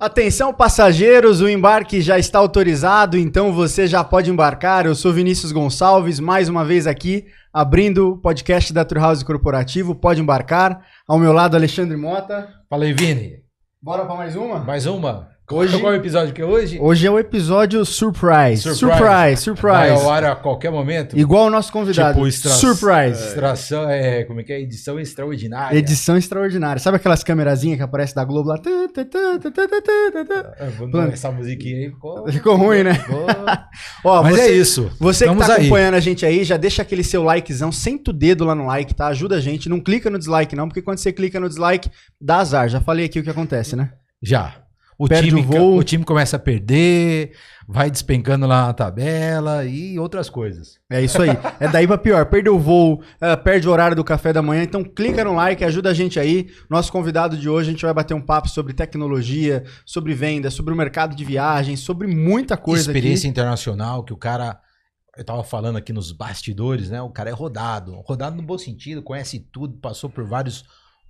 Atenção passageiros, o embarque já está autorizado, então você já pode embarcar. Eu sou Vinícius Gonçalves, mais uma vez aqui, abrindo o podcast da Turhouse Corporativo, pode embarcar. Ao meu lado, Alexandre Mota. Fala aí, Vini. Bora para mais uma? Mais uma? Hoje, qual é o episódio que é hoje? Hoje é o episódio Surprise. Vai ao ar a qualquer momento? Igual o nosso convidado. Tipo, Surprise. Extração, como é que é? Edição extraordinária. Edição extraordinária. Sabe aquelas câmerazinhas que aparecem da Globo lá? Essa musiquinha aí ficou ruim, né? Ó, mas é isso. Você que tá acompanhando a gente aí, já deixa aquele seu likezão, senta o dedo lá no like, tá? Ajuda a gente. Não clica no dislike não, porque quando você clica no dislike, dá azar. Já falei aqui o que acontece, né? Já. O time começa a perder, vai despencando lá na tabela e outras coisas. É isso aí. É daí pra pior. Perde o voo, perde o horário do café da manhã. Então clica no like, ajuda a gente aí. Nosso convidado de hoje, a gente vai bater um papo sobre tecnologia, sobre venda, sobre o mercado de viagens, sobre muita coisa. Experiência internacional, que o cara... Eu tava falando aqui nos bastidores, né? O cara é rodado. Rodado no bom sentido, conhece tudo, passou por vários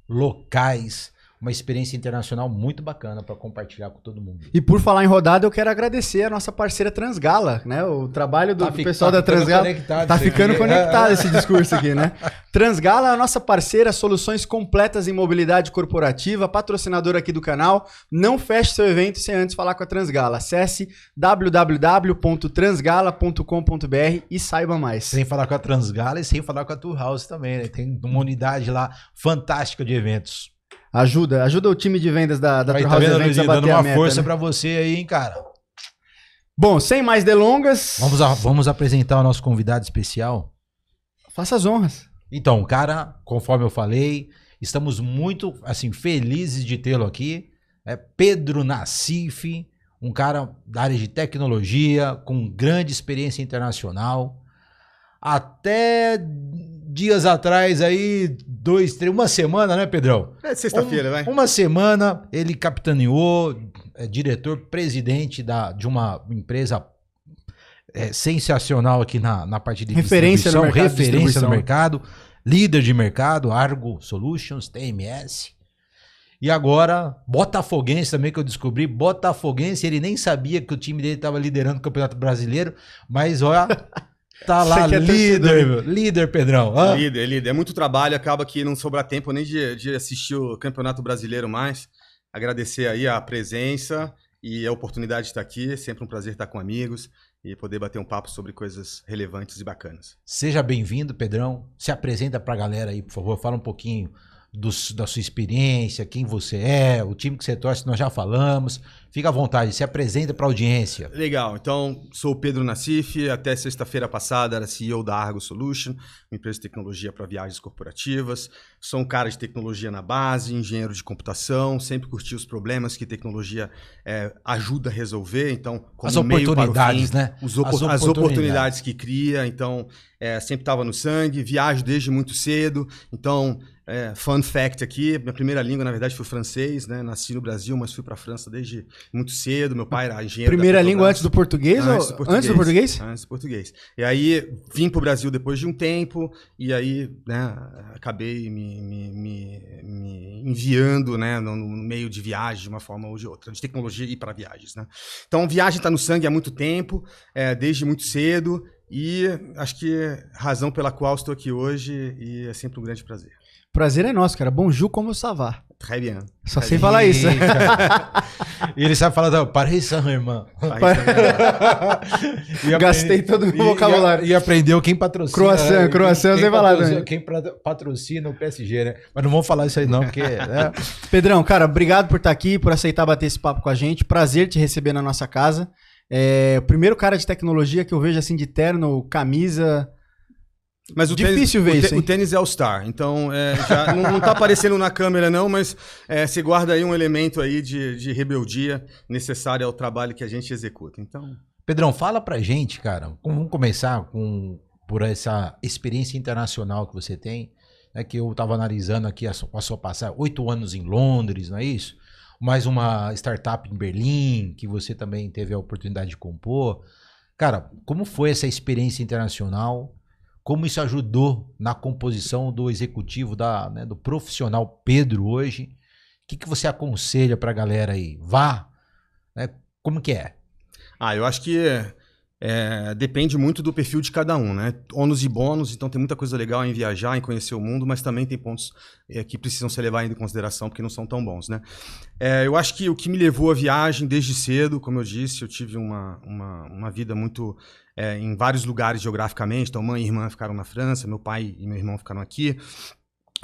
locais. Uma experiência internacional muito bacana para compartilhar com todo mundo. E por falar em rodada, eu quero agradecer a nossa parceira Transgala, né? O trabalho do pessoal da Transgala tá ficando conectado esse discurso aqui, né? Transgala é a nossa parceira, soluções completas em mobilidade corporativa, patrocinadora aqui do canal. Não feche seu evento sem antes falar com a Transgala. Acesse www.transgala.com.br e saiba mais. Sem falar com a Transgala e sem falar com a Turhouse também, né? Tem uma unidade lá fantástica de eventos. Ajuda o time de vendas da Turhouse Eventos a bater dando uma meta, força, né? Pra você aí, hein, cara. Bom, sem mais delongas... Vamos apresentar o nosso convidado especial. Faça as honras. Então, cara, conforme eu falei, estamos muito, assim, felizes de tê-lo aqui. É Pedro Nassif, um cara da área de tecnologia, com grande experiência internacional. Até dias atrás aí, 2, 3, uma semana, né, Pedrão? É sexta-feira, vai. Uma semana ele capitaneou, diretor-presidente de uma empresa sensacional aqui na parte de distribuição, referência no mercado, líder de mercado, Argo Solutions, TMS. E agora, botafoguense também, que eu descobri, botafoguense, ele nem sabia que o time dele estava liderando o Campeonato Brasileiro, mas olha... Tá lá, líder, Pedrão. Ah. Líder. É muito trabalho, acaba que não sobra tempo nem de assistir o Campeonato Brasileiro mais. Agradecer aí a presença e a oportunidade de estar aqui. Sempre um prazer estar com amigos e poder bater um papo sobre coisas relevantes e bacanas. Seja bem-vindo, Pedrão. Se apresenta pra galera aí, por favor. Fala um pouquinho da sua experiência, quem você é, o time que você torce, nós já falamos. Fica à vontade, se apresenta para a audiência. Legal, então sou o Pedro Nassif, até sexta-feira passada era CEO da Argo Solution, uma empresa de tecnologia para viagens corporativas. Sou um cara de tecnologia na base, engenheiro de computação, sempre curti os problemas que tecnologia ajuda a resolver, então como as oportunidades, né? As oportunidades que cria, então sempre estava no sangue, viajo desde muito cedo, então... fun fact aqui, minha primeira língua na verdade foi francês, né? Nasci no Brasil, mas fui para a França desde muito cedo, meu pai era engenheiro. Primeira língua antes do português? Antes do português? Antes do português. E aí vim para o Brasil depois de um tempo, e aí né, acabei me enviando né, no meio de viagem de uma forma ou de outra, de tecnologia e para viagens. Né? Então viagem está no sangue há muito tempo, desde muito cedo, e acho que razão pela qual estou aqui hoje, e é sempre um grande prazer. Prazer é nosso, cara. Bonjour, como ça va? Très bien. Só sei falar isso. E ele sabe falar Paris Saint-Germain. Gastei todo o meu vocabulário. E aprendeu quem patrocina. Croissant, eu sei falar também. Quem patrocina o PSG, né? Mas não vamos falar isso aí não, porque... Pedrão, cara, obrigado por estar aqui, por aceitar bater esse papo com a gente. Prazer te receber na nossa casa. O primeiro cara de tecnologia que eu vejo assim de terno, camisa... Mas o tênis é All-Star, então já não tá aparecendo na câmera não, mas você guarda aí um elemento aí de rebeldia necessário ao trabalho que a gente executa. Então, Pedrão, fala pra gente, cara, vamos começar por essa experiência internacional que você tem, né, que eu tava analisando aqui a sua passagem, 8 anos em Londres, não é isso? Mais uma startup em Berlim, que você também teve a oportunidade de compor. Cara, como foi essa experiência internacional? Como isso ajudou na composição do executivo, do profissional Pedro hoje? O que você aconselha para a galera aí? Vá, né? Como que é? Eu acho que depende muito do perfil de cada um, né? Ônus e bônus, então tem muita coisa legal em viajar, em conhecer o mundo, mas também tem pontos que precisam ser levados em consideração porque não são tão bons, né? Eu acho que o que me levou à viagem desde cedo, como eu disse, eu tive uma vida muito em vários lugares geograficamente, então mãe e irmã ficaram na França, meu pai e meu irmão ficaram aqui.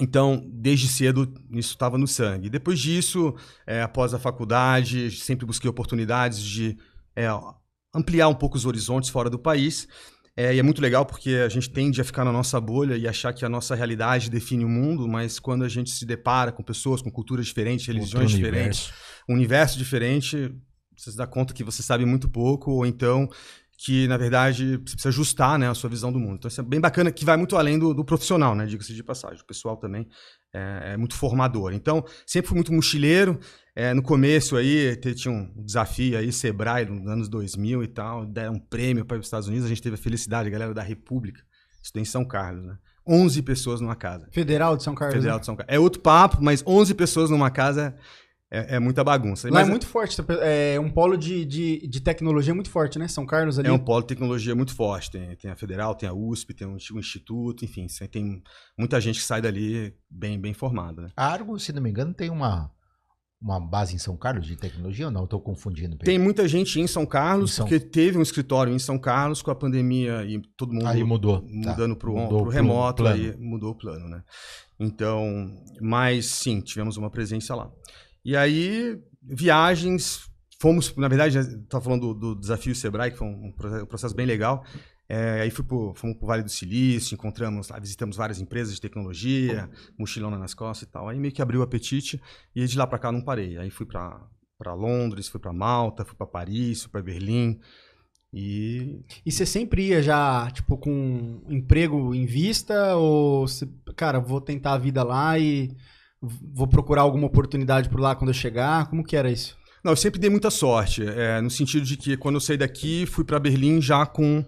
Então, desde cedo, isso estava no sangue. Depois disso, após a faculdade, sempre busquei oportunidades de ampliar um pouco os horizontes fora do país. E é muito legal porque a gente tende a ficar na nossa bolha e achar que a nossa realidade define o mundo, mas quando a gente se depara com pessoas, com culturas diferentes, religiões diferentes, um universo diferente, você se dá conta que você sabe muito pouco, ou então que, na verdade, você precisa ajustar, né, a sua visão do mundo. Então, isso é bem bacana, que vai muito além do profissional, né, diga-se de passagem. O pessoal também é muito formador. Então, sempre fui muito mochileiro. No começo aí, tinha um desafio aí, Sebrae, nos anos 2000 e tal, deram um prêmio para os Estados Unidos, a gente teve a felicidade, a galera da República, estudei em São Carlos, né? 11 pessoas numa casa. Federal de São Carlos. Federal de São Carlos. É outro papo, mas 11 pessoas numa casa é muita bagunça. Lá é muito forte, é um polo de tecnologia muito forte, né? São Carlos ali. É um polo de tecnologia muito forte, tem a Federal, tem a USP, tem um instituto, enfim, tem muita gente que sai dali bem formada, né? A Argo, se não me engano, tem uma base em São Carlos de tecnologia ou não? Estou confundindo. Tem muita gente em São Carlos, porque teve um escritório em São Carlos com a pandemia e todo mundo aí mudando para o remoto, aí mudou o plano, né? Então, mas sim, tivemos uma presença lá. E aí, viagens, fomos, na verdade, estava falando do desafio Sebrae, que foi um processo bem legal. Aí fomos para o Vale do Silício, visitamos várias empresas de tecnologia, mochilona nas costas e tal. Aí meio que abriu o apetite e de lá para cá não parei. Aí fui para Londres, fui para Malta, fui para Paris, fui para Berlim. E você sempre ia já, tipo, com emprego em vista? Ou, cara, vou tentar a vida lá e vou procurar alguma oportunidade por lá quando eu chegar? Como que era isso? Não, eu sempre dei muita sorte, no sentido de que quando eu saí daqui, fui para Berlim já com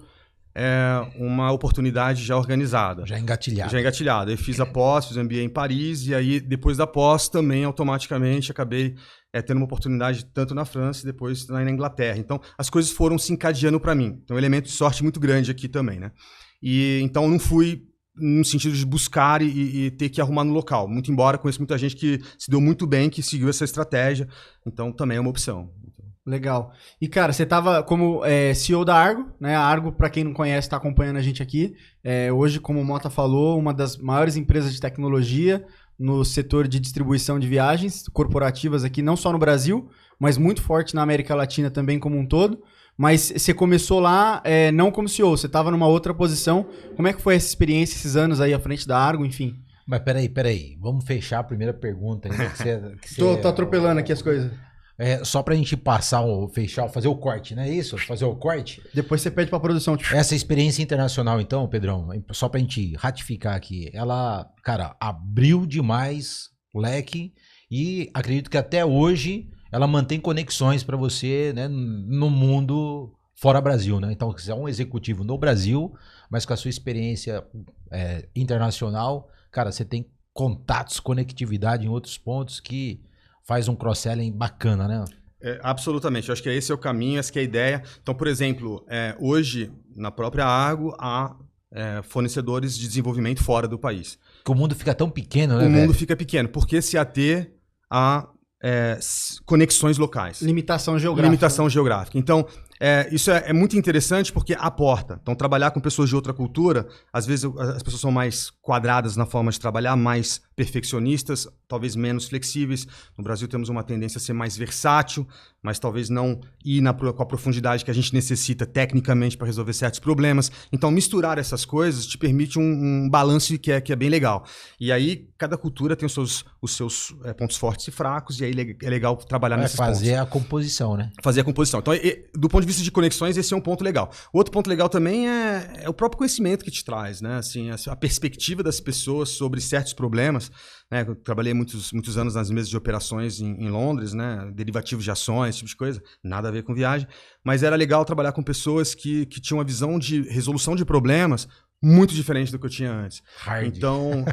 uma oportunidade já organizada. Já engatilhada. Já engatilhada. Eu fiz a pós, fiz o MBA em Paris, e aí depois da pós também automaticamente acabei tendo uma oportunidade tanto na França e depois na Inglaterra. Então as coisas foram se encadeando para mim. Então um elemento de sorte muito grande aqui também, né? E então eu não fui no sentido de buscar e ter que arrumar no local. Muito embora conheço muita gente que se deu muito bem, que seguiu essa estratégia. Então também é uma opção. Legal. E, cara, você estava como CEO da Argo, né? A Argo, para quem não conhece, está acompanhando a gente aqui. Hoje, como o Mota falou, uma das maiores empresas de tecnologia no setor de distribuição de viagens corporativas aqui, não só no Brasil, mas muito forte na América Latina também como um todo. Mas você começou lá não como CEO, você estava numa outra posição. Como é que foi essa experiência, esses anos aí à frente da Argo, enfim? Mas peraí. Vamos fechar a primeira pergunta. Tô atropelando aqui as coisas. Só pra gente fechar, fazer o corte, não é isso? Fazer o corte. Depois você pede pra produção. Essa experiência internacional, então, Pedrão, só pra gente ratificar aqui, ela, cara, abriu demais o leque e acredito que até hoje ela mantém conexões pra você, né, no mundo fora Brasil, né? Então, se é um executivo no Brasil, mas com a sua experiência internacional, cara, você tem contatos, conectividade em outros pontos que faz um cross-selling bacana, né? Absolutamente. Eu acho que esse é o caminho, essa que é a ideia. Então, por exemplo, hoje, na própria Argo, há fornecedores de desenvolvimento fora do país. Porque o mundo fica tão pequeno, né? O mundo fica pequeno. Por que se ater a conexões locais? Limitação geográfica. Então, isso é muito interessante porque aporta. Então, trabalhar com pessoas de outra cultura, às vezes as pessoas são mais quadradas na forma de trabalhar, mais perfeccionistas, talvez menos flexíveis. No Brasil temos uma tendência a ser mais versátil, mas talvez não ir com a profundidade que a gente necessita tecnicamente para resolver certos problemas. Então, misturar essas coisas te permite um balanço que é bem legal. E aí, cada cultura tem os seus pontos fortes e fracos, e aí é legal trabalhar nesses pontos. Fazer a composição, né? Fazer a composição. Então, do ponto de vista de conexões, esse é um ponto legal. Outro ponto legal também é o próprio conhecimento que te traz, né? Assim, a perspectiva das pessoas sobre certos problemas. Né? Eu trabalhei muitos anos nas mesas de operações em Londres, né? Derivativos de ações, esse tipo de coisa. Nada a ver com viagem. Mas era legal trabalhar com pessoas que tinham uma visão de resolução de problemas muito diferente do que eu tinha antes. Hard. Então,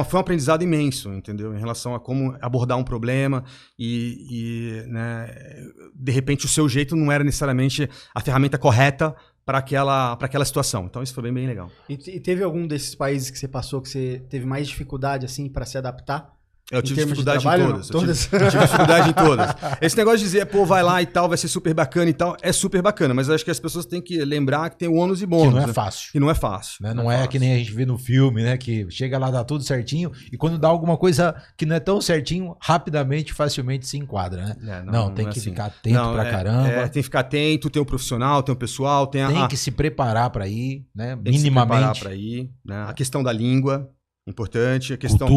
foi um aprendizado imenso, entendeu? Em relação a como abordar um problema né, de repente o seu jeito não era necessariamente a ferramenta correta para aquela situação. Então, isso foi bem legal. E teve algum desses países que você passou que você teve mais dificuldade, assim, para se adaptar? Eu tive dificuldade em todas. Eu tive dificuldade em todas. Esse negócio de dizer, pô, vai lá e tal, vai ser super bacana e tal, é super bacana, mas eu acho que as pessoas têm que lembrar que tem o ônus e bônus. Que não é fácil. Que não é fácil. Né? Não é fácil. Que nem a gente vê no filme, né? Que chega lá, dá tudo certinho, e quando dá alguma coisa que não é tão certinho, rapidamente, facilmente se enquadra, né? Não, tem é que assim. ficar atento pra caramba. Tem que ficar atento, tem o profissional, tem o pessoal, tem que se preparar pra ir, né? Tem minimamente. Que se preparar pra ir, né? A questão da língua, importante. A questão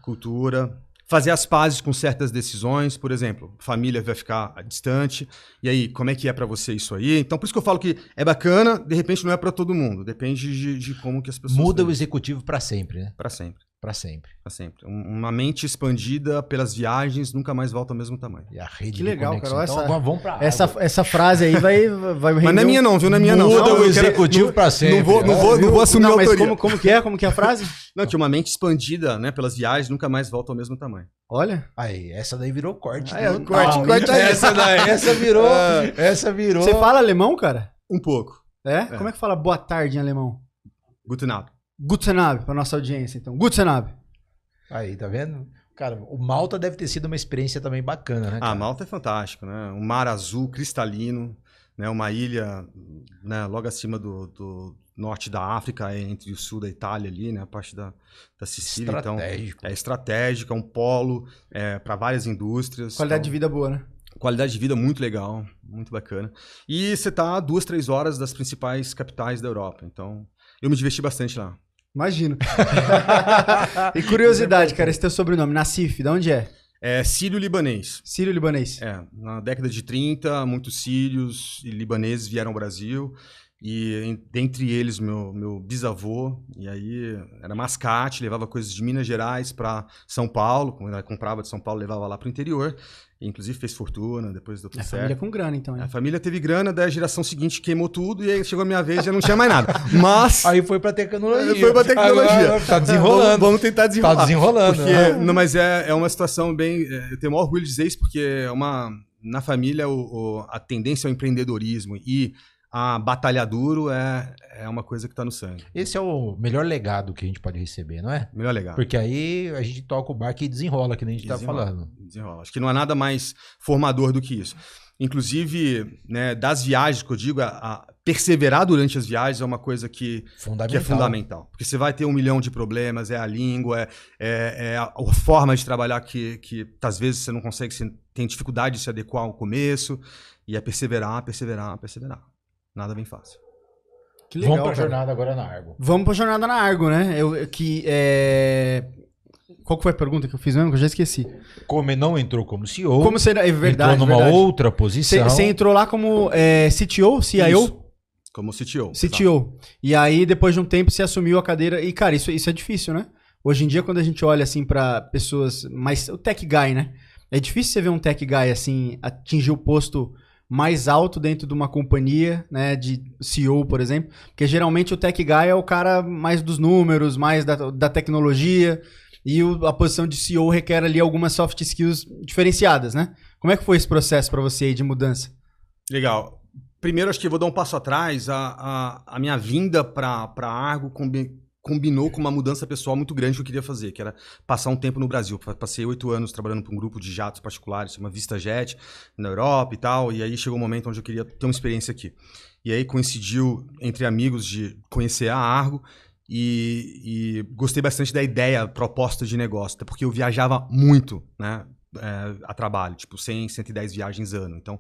Cultura. Fazer as pazes com certas decisões, por exemplo, família vai ficar distante, e aí, como é que é pra você isso aí? Então, por isso que eu falo que é bacana, de repente não é pra todo mundo, depende de como que as pessoas... Muda o executivo pra sempre, né? Pra sempre. Pra sempre. Pra sempre. Uma mente expandida pelas viagens nunca mais volta ao mesmo tamanho. E a rede que legal, cara. Então, vamos pra essa frase aí vai Mas não é minha não, viu? Não é minha não. Muda o executivo pra sempre. Não vou assumir a autoria. Mas como que é a frase? Não, que uma mente expandida, né, pelas viagens nunca mais volta ao mesmo tamanho. Olha. Aí, essa daí virou corte. Corte aí. Essa virou. Você fala alemão, cara? Um pouco. Como é que fala boa tarde em alemão? Guten Abend. Guten Abend, pra nossa audiência, então. Guten Abend. Aí, tá vendo? Cara, o Malta deve ter sido uma experiência também bacana, né, cara? Malta é fantástico, né? Um mar azul cristalino, né? Uma ilha, né? Logo acima do norte da África, entre o sul da Itália ali, né? A parte da Sicília. Estratégico. Então, é estratégico, é um polo para várias indústrias. Qualidade de vida boa, né? Qualidade de vida muito legal, muito bacana. E você tá a 2-3 horas das principais capitais da Europa. Então, eu me diverti bastante lá. Imagino. E curiosidade, cara, esse teu sobrenome, Nassif, de onde é? É sírio-libanês. Sírio-libanês. Na década de 30, muitos sírios e libaneses vieram ao Brasil. E dentre eles, meu bisavô, e aí era mascate, levava coisas de Minas Gerais para São Paulo, quando ela comprava de São Paulo, levava lá para o interior. E, inclusive fez fortuna, depois deu tudo certo. A família com grana, então. Hein? A família teve grana, daí a geração seguinte queimou tudo e aí chegou a minha vez e já não tinha mais nada. Mas... Aí foi pra tecnologia. Agora, tá desenrolando. Vamos tentar desenrolar. Tá desenrolando. Porque, não, mas é uma situação bem... Eu tenho o maior orgulho de dizer isso porque na família a tendência ao empreendedorismo e a batalhar duro é uma coisa que tá no sangue. Esse é o melhor legado que a gente pode receber, não é? Melhor legado. Porque aí a gente toca o barco e desenrola, que nem a gente tá falando. Desenrola. Acho que não há nada mais formador do que isso. Inclusive, né, das viagens, que eu digo, a perseverar durante as viagens é uma coisa que é fundamental. Porque você vai ter 1 milhão de problemas, é a língua, é a forma de trabalhar que às vezes você não consegue, você tem dificuldade de se adequar ao começo, e é perseverar. Nada bem fácil. Que legal, vamos pra jornada agora na Argo. Vamos pra jornada na Argo, né? Qual que foi a pergunta que eu fiz mesmo? Que eu já esqueci. Como não entrou como CEO. Como você... É verdade. Entrou numa outra posição. Você entrou lá como CTO, CIO? Isso. Como CTO. CTO. E aí, depois de um tempo, você assumiu a cadeira. E, cara, isso é difícil, né? Hoje em dia, quando a gente olha, assim, pra pessoas... mais o tech guy, né? É difícil você ver um tech guy, assim, atingir o posto mais alto dentro de uma companhia, né, de CEO, por exemplo, porque geralmente o tech guy é o cara mais dos números, mais da tecnologia, e a posição de CEO requer ali algumas soft skills diferenciadas, né? Como é que foi esse processo para você aí de mudança? Legal. Primeiro, acho que eu vou dar um passo atrás. A minha vinda para a Argo combinou com uma mudança pessoal muito grande que eu queria fazer, que era passar um tempo no Brasil. Passei 8 anos trabalhando para um grupo de jatos particulares, chama VistaJet, na Europa e tal, e aí chegou um momento onde eu queria ter uma experiência aqui. E aí coincidiu entre amigos de conhecer a Argo e gostei bastante da ideia, proposta de negócio, até porque eu viajava muito, né? A trabalho, tipo 100, 110 viagens ano. Então,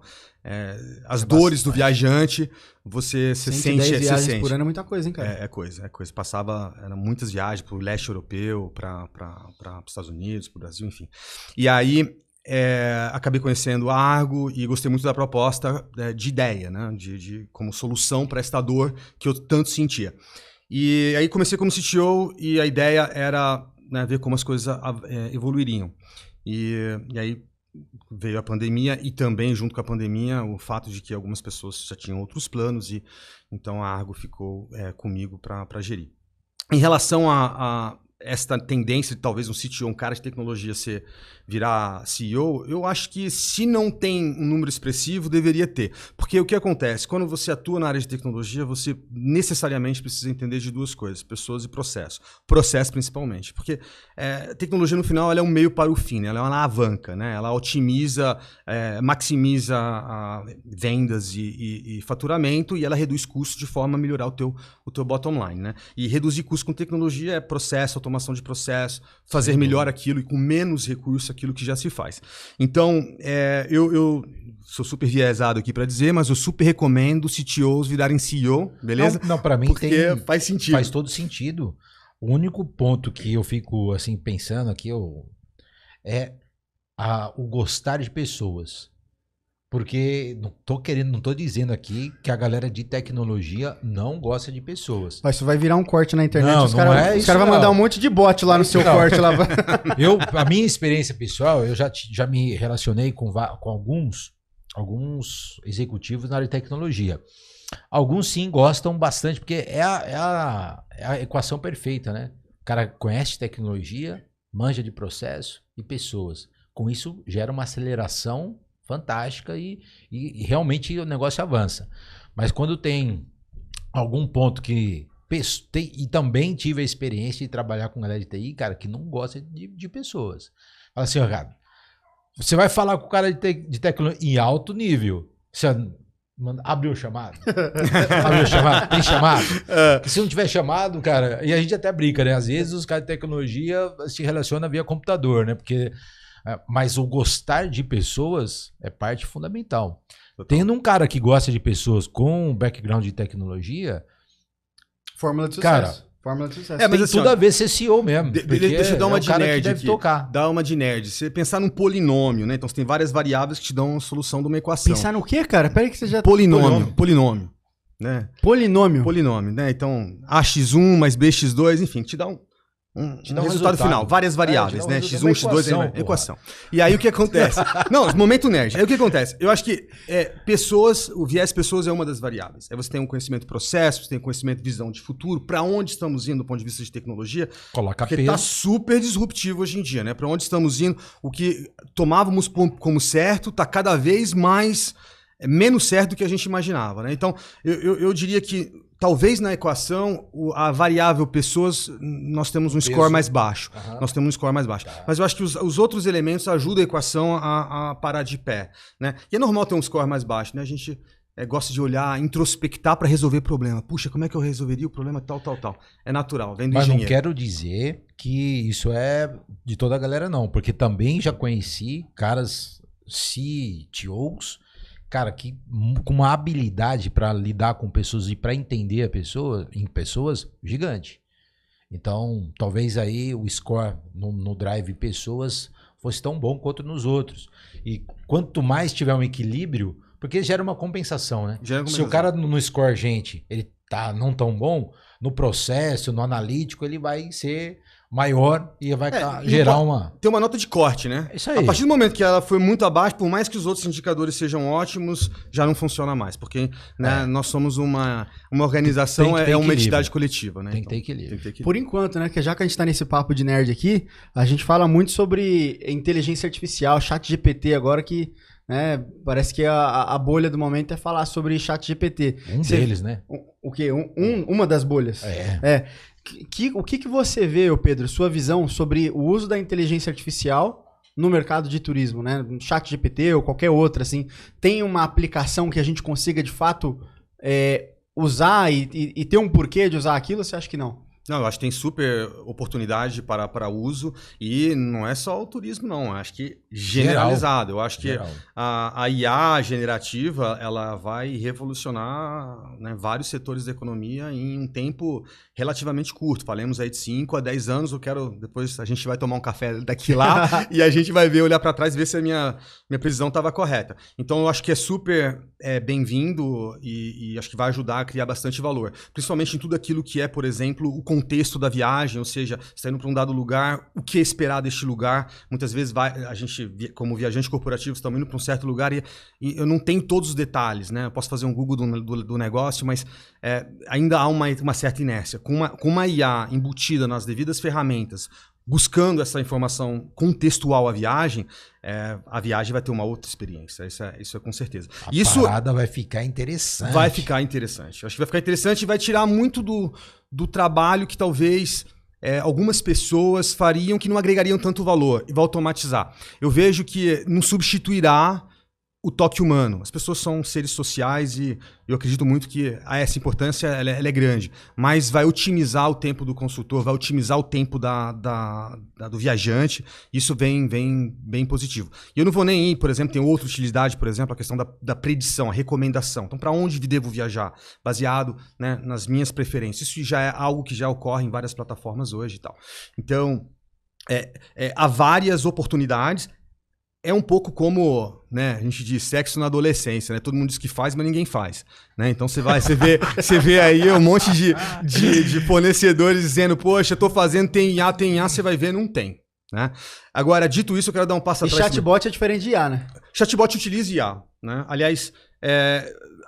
as dores do viajante, você sente. 110 viagens por ano é muita coisa, hein, cara? É coisa. Eram muitas viagens pro leste europeu, para os Estados Unidos, pro Brasil, enfim. E aí, acabei conhecendo a Argo e gostei muito da proposta de ideia, né? De como solução para esta dor que eu tanto sentia. E aí comecei como CTO e a ideia era, né, ver como as coisas evoluiriam. E aí veio a pandemia e também, junto com a pandemia, o fato de que algumas pessoas já tinham outros planos e então a Argo ficou comigo para gerir. Em relação a esta tendência de talvez um CTO, um cara de tecnologia, virar CEO, eu acho que se não tem um número expressivo, deveria ter. Porque o que acontece? Quando você atua na área de tecnologia, você necessariamente precisa entender de duas coisas, pessoas e processo. Processo principalmente. Porque tecnologia, no final, ela é um meio para o fim, né? Ela é uma alavanca, né? Ela otimiza, maximiza vendas e faturamento e ela reduz custos de forma a melhorar o teu bottom line, né? E reduzir custos com tecnologia é processo, automação de processo, fazer melhor aquilo e com menos recurso aquilo que já se faz. Então, eu sou super viesado aqui para dizer, mas eu super recomendo CTOs virarem CEO, beleza? Não, para mim porque faz sentido. Faz todo sentido. O único ponto que eu fico assim pensando aqui é o gostar de pessoas. Porque não tô dizendo aqui que a galera de tecnologia não gosta de pessoas. Mas isso vai virar um corte na internet. Não, os caras vão mandar um monte de bot lá no seu corte. Lá. A minha experiência pessoal, eu já me relacionei com alguns executivos na área de tecnologia. Alguns sim gostam bastante, porque é a equação perfeita, né? O cara conhece tecnologia, manja de processo e pessoas. Com isso, gera uma aceleração fantástica e realmente o negócio avança. Mas quando tem algum ponto que... E também tive a experiência de trabalhar com galera de TI, cara, que não gosta de pessoas. Fala assim, Ricardo, você vai falar com o cara de tecnologia em alto nível. Você abriu o chamado? Abriu o chamado? Tem chamado? Porque se não tiver chamado, cara... E a gente até brinca, né? Às vezes os caras de tecnologia se relacionam via computador, né? Porque... Mas o gostar de pessoas é parte fundamental. Total. Tendo um cara que gosta de pessoas com background de tecnologia... Fórmula de sucesso. Cara, fórmula de sucesso. Tem assim, tudo a ver ser CEO mesmo. Deixa eu dar uma de nerd aqui. Tocar. Dá uma de nerd. Você pensar num polinômio, né? Então você tem várias variáveis que te dão a solução de uma equação. Pensar no quê, cara? Peraí que você já... Polinômio. Né? Polinômio, né? Então, AX1 mais BX2, enfim, te dá um resultado final, várias variáveis, né? X1, X2, equação. E aí o que acontece? Não, momento nerd. Aí o que acontece? Eu acho que o viés pessoas é uma das variáveis. Aí você tem um conhecimento de processo, você tem um conhecimento de visão de futuro, para onde estamos indo do ponto de vista de tecnologia. Coloca porque tá super disruptivo hoje em dia, né? Para onde estamos indo, o que tomávamos como certo tá cada vez menos certo do que a gente imaginava, né? Então, eu diria que talvez na equação, a variável pessoas, nós temos um score mais baixo. Nós temos um score mais baixo. Mas eu acho que os outros elementos ajudam a equação a parar de pé, né? E é normal ter um score mais baixo, né? A gente gosta de olhar, introspectar para resolver problema. Puxa, como é que eu resolveria o problema tal. É natural, vem do engenheiro. Mas não quero dizer que isso é de toda a galera, não. Porque também já conheci caras CTOs, cara, que com uma habilidade para lidar com pessoas e para entender a pessoa, em pessoas, gigante. Então, talvez aí o score no drive pessoas fosse tão bom quanto nos outros. E quanto mais tiver um equilíbrio, porque gera uma compensação, né? Se o cara no score, gente, ele tá não tão bom, no processo, no analítico, ele vai ser maior e vai gerar uma... Tem uma nota de corte, né? Isso aí. A partir do momento que ela foi muito abaixo, por mais que os outros indicadores sejam ótimos, já não funciona mais. Porque nós somos uma organização, uma entidade coletiva, né? Tem que ter equilíbrio. Por enquanto, né? Que já que a gente tá nesse papo de nerd aqui, a gente fala muito sobre inteligência artificial, ChatGPT agora que... né, parece que a bolha do momento é falar sobre ChatGPT. Deles, né? O quê? Uma das bolhas. O que você vê, Pedro, sua visão sobre o uso da inteligência artificial no mercado de turismo, né? ChatGPT ou qualquer outra, assim, tem uma aplicação que a gente consiga, de fato, usar e ter um porquê de usar aquilo, ou você acha que não? Não, eu acho que tem super oportunidade para uso e não é só o turismo, não. Eu acho que generalizado. Eu acho que a IA generativa ela vai revolucionar, né, vários setores da economia em um tempo relativamente curto. Falemos aí de 5 a 10 anos. Depois a gente vai tomar um café daqui lá e a gente vai olhar para trás e ver se a minha previsão estava correta. Então eu acho que é super bem-vindo e acho que vai ajudar a criar bastante valor. Principalmente em tudo aquilo que é, por exemplo, o contexto da viagem, ou seja, você está indo para um dado lugar, o que esperar deste lugar. Muitas vezes a gente, como viajante corporativo, estamos indo para um certo lugar e eu não tenho todos os detalhes, né? Eu posso fazer um Google do negócio, mas ainda há uma certa inércia. Com uma IA embutida nas devidas ferramentas, buscando essa informação contextual à viagem, a viagem vai ter uma outra experiência. Isso é com certeza. A parada vai ficar interessante. Vai ficar interessante. Acho que vai ficar interessante e vai tirar muito do trabalho que talvez algumas pessoas fariam que não agregariam tanto valor e vai automatizar. Eu vejo que não substituirá o toque humano. As pessoas são seres sociais e eu acredito muito que essa importância ela é grande, mas vai otimizar o tempo do consultor, vai otimizar o tempo do viajante. Isso vem bem positivo. E eu não vou nem ir, por exemplo, tem outra utilidade, por exemplo, a questão da predição, a recomendação. Então, para onde devo viajar? Baseado, né, nas minhas preferências. Isso já é algo que já ocorre em várias plataformas hoje e tal. Então, há várias oportunidades. É um pouco como, né, a gente diz sexo na adolescência, né? Todo mundo diz que faz, mas ninguém faz, né? Então você vê aí um monte de fornecedores dizendo, poxa, eu tô fazendo, tem IA, você vai ver, não tem, né? Agora, dito isso, eu quero dar um passo atrás. E chatbot é diferente de IA, né? Chatbot utiliza IA, né? Aliás,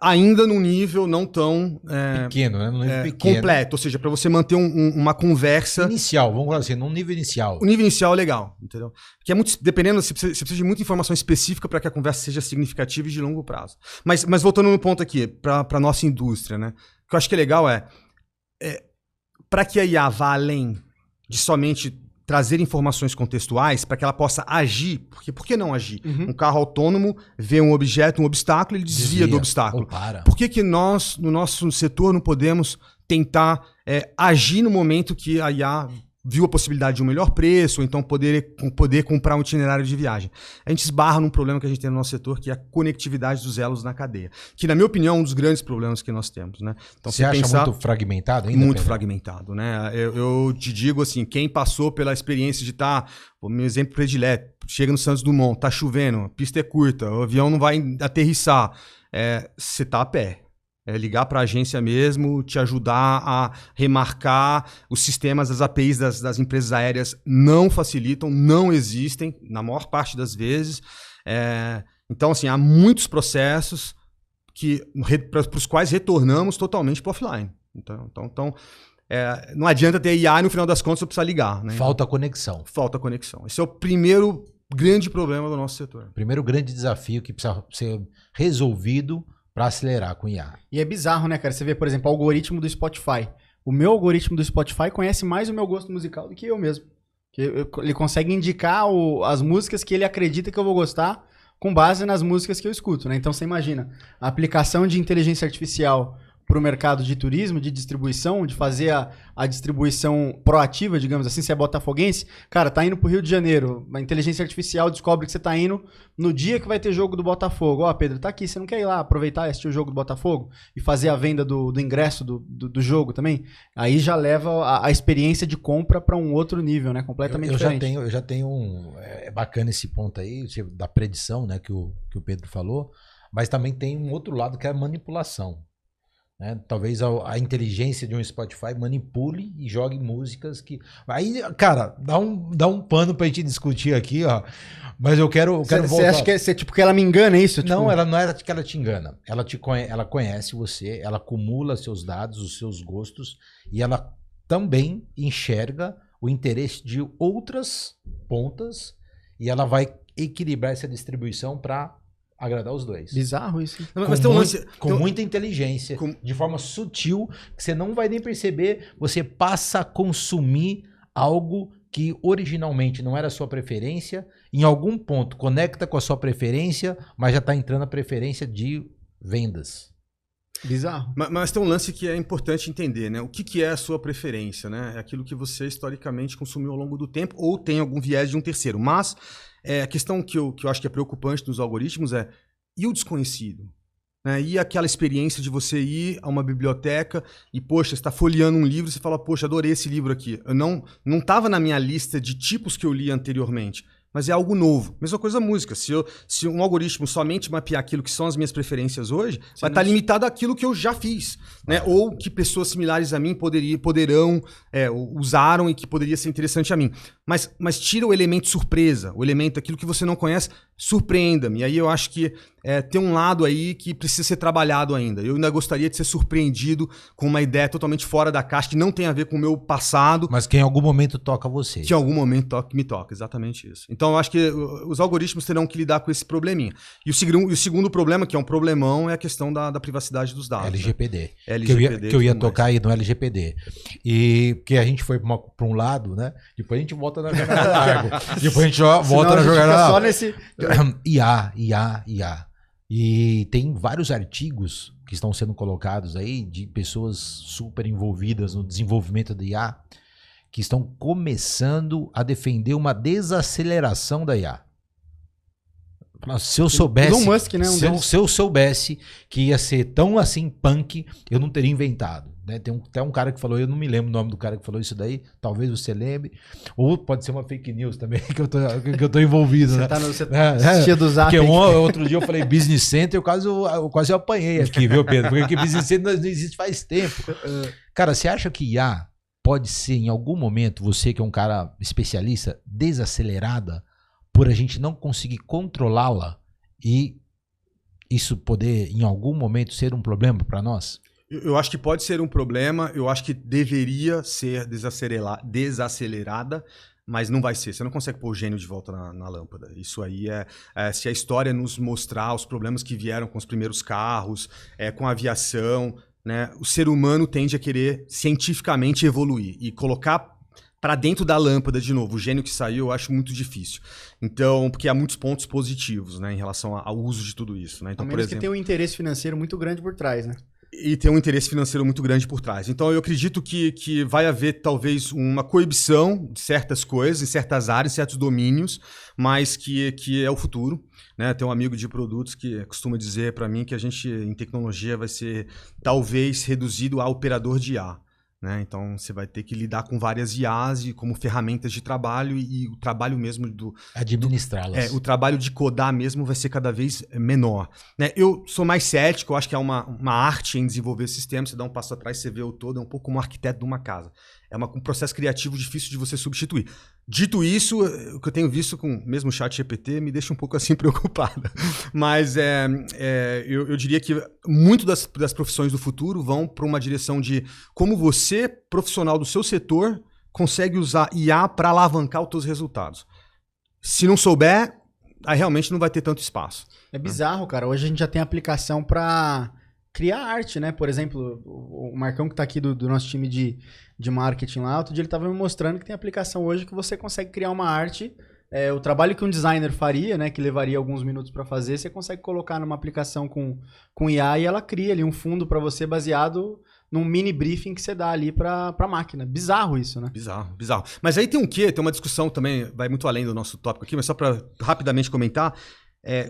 ainda num nível não tão pequeno, né? Num nível pequeno. Completo, ou seja, para você manter uma conversa inicial, vamos falar assim, num nível inicial. O nível inicial é legal, entendeu? Porque dependendo, você precisa de muita informação específica para que a conversa seja significativa e de longo prazo. Mas voltando no ponto aqui, para nossa indústria, né? O que eu acho que é legal para que a IA vá além de somente trazer informações contextuais para que ela possa agir, porque por que não agir? Um carro autônomo vê um objeto, um obstáculo, ele desvia do obstáculo. Por que nós, no nosso setor, não podemos tentar agir no momento que a IA viu a possibilidade de um melhor preço, ou então poder comprar um itinerário de viagem? A gente esbarra num problema que a gente tem no nosso setor, que é a conectividade dos elos na cadeia. Que, na minha opinião, é um dos grandes problemas que nós temos, né? Então, você acha muito fragmentado ainda? Muito fragmentado, né? Eu te digo assim, quem passou pela experiência de estar... meu exemplo predileto, chega no Santos Dumont, tá chovendo, a pista é curta, o avião não vai aterrissar. Você tá a pé. Ligar para a agência mesmo, te ajudar a remarcar. Os sistemas, as APIs das empresas aéreas não facilitam, não existem, na maior parte das vezes. Então, assim, há muitos processos para os quais retornamos totalmente para offline. Então não adianta ter IA e no final das contas você precisa ligar. Né? Falta conexão. Falta conexão. Esse é o primeiro grande problema do nosso setor. Primeiro grande desafio que precisa ser resolvido para acelerar com IA. E é bizarro, né, cara? Você vê, por exemplo, o algoritmo do Spotify. O meu algoritmo do Spotify conhece mais o meu gosto musical do que eu mesmo. Ele consegue indicar as músicas que ele acredita que eu vou gostar com base nas músicas que eu escuto, né? Então você imagina, a aplicação de inteligência artificial para o mercado de turismo, de distribuição, de fazer a distribuição proativa, digamos assim, se é botafoguense, cara, tá indo pro Rio de Janeiro, a inteligência artificial descobre que você tá indo no dia que vai ter jogo do Botafogo. Ó, Pedro, tá aqui, você não quer ir lá aproveitar e assistir o jogo do Botafogo? E fazer a venda do ingresso do jogo também? Aí já leva a experiência de compra para um outro nível, né? Completamente diferente. Eu já tenho é bacana esse ponto aí, da predição, né, que o Pedro falou, mas também tem um outro lado que é a manipulação. Né? Talvez a inteligência de um Spotify manipule e jogue músicas que... Aí, cara, dá um pano pra gente discutir aqui, ó. Mas eu quero voltar. Você acha que tipo, que ela me engana, é isso? Não, ela não é que ela te engana. Ela conhece você, ela acumula seus dados, os seus gostos, e ela também enxerga o interesse de outras pontas, e ela vai equilibrar essa distribuição para agradar os dois. Bizarro isso. Com muita inteligência, de forma sutil, que você não vai nem perceber, você passa a consumir algo que originalmente não era a sua preferência, em algum ponto conecta com a sua preferência, mas já está entrando a preferência de vendas. Bizarro. Mas tem um lance que é importante entender, né? O que é a sua preferência, né? É aquilo que você historicamente consumiu ao longo do tempo ou tem algum viés de um terceiro. Mas a questão que eu acho que é preocupante nos algoritmos e o desconhecido? Né? E aquela experiência de você ir a uma biblioteca e, poxa, você está folheando um livro e você fala, poxa, adorei esse livro aqui. Eu não estava na minha lista de tipos que eu li anteriormente. mas é algo novo. Mesma coisa a música. Se um algoritmo somente mapear aquilo que são as minhas preferências hoje, vai estar limitado àquilo que eu já fiz, né? Ou que pessoas similares a mim poderão, usaram e que poderia ser interessante a mim. Mas tira o elemento surpresa, o elemento, aquilo que você não conhece, surpreenda-me. E aí eu acho que tem um lado aí que precisa ser trabalhado ainda. Eu ainda gostaria de ser surpreendido com uma ideia totalmente fora da caixa, que não tem a ver com o meu passado. Mas que em algum momento toca você. Que em algum momento me toca, exatamente isso. Então eu acho que os algoritmos terão que lidar com esse probleminha. E o segundo problema, que é um problemão, é a questão da privacidade dos dados. LGPD. Né? LGPD que eu ia tocar aí no LGPD. E porque a gente foi para um lado, né? Depois a gente volta na jogada larga. Depois a gente volta na jogada larga. Só nesse... IA. E tem vários artigos que estão sendo colocados aí de pessoas super envolvidas no desenvolvimento da IA que estão começando a defender uma desaceleração da IA. Se eu soubesse, Elon Musk, né, se eu soubesse que ia ser tão assim punk, eu não teria inventado. Né? Tem até um cara que falou, eu não me lembro o nome do cara que falou isso daí, talvez você lembre, ou pode ser uma fake news também, que eu tô envolvido. Você né? Você assistia do Zap. Porque outro dia eu falei Business Center, eu quase apanhei aqui, viu, Pedro? Porque Business Center não existe faz tempo. Cara, você acha que IA pode ser, em algum momento, você que é um cara especialista, desacelerada por a gente não conseguir controlá-la e isso poder, em algum momento, ser um problema para nós? Eu acho que pode ser um problema, eu acho que deveria ser desacelerada, mas não vai ser. Você não consegue pôr o gênio de volta na lâmpada. Isso aí se a história nos mostrar os problemas que vieram com os primeiros carros, com a aviação, né, o ser humano tende a querer cientificamente evoluir e colocar para dentro da lâmpada de novo. O gênio que saiu eu acho muito difícil. Então, porque há muitos pontos positivos, né, em relação ao uso de tudo isso. Né? Então, a menos que tem um interesse financeiro muito grande por trás, né? E tem um interesse financeiro muito grande por trás. Então, eu acredito que vai haver, talvez, uma coibição de certas coisas, em certas áreas, em certos domínios, mas que é o futuro. Né? Tem um amigo de produtos que costuma dizer para mim que a gente, em tecnologia, vai ser, talvez, reduzido a operador de IA. Né? Então, você vai ter que lidar com várias IAs como ferramentas de trabalho e o trabalho mesmo administrá-las. O trabalho de codar mesmo vai ser cada vez menor. Né? Eu sou mais cético, eu acho que há uma arte em desenvolver sistemas. Você dá um passo atrás, você vê o todo, é um pouco como um arquiteto de uma casa. É um processo criativo difícil de você substituir. Dito isso, o que eu tenho visto com mesmo o ChatGPT me deixa um pouco assim preocupado. Mas eu diria que muito das profissões do futuro vão para uma direção de como você, profissional do seu setor, consegue usar IA para alavancar os seus resultados. Se não souber, aí realmente não vai ter tanto espaço. É bizarro, cara. Hoje a gente já tem aplicação para criar arte, né? Por exemplo, o Marcão que está aqui do nosso time de marketing lá, outro dia ele estava me mostrando que tem aplicação hoje que você consegue criar uma arte, o trabalho que um designer faria, né, que levaria alguns minutos para fazer, você consegue colocar numa aplicação com IA e ela cria ali um fundo para você baseado num mini briefing que você dá ali para a máquina. Bizarro isso, né? Bizarro. Mas aí tem tem uma discussão também, vai muito além do nosso tópico aqui, mas só para rapidamente comentar,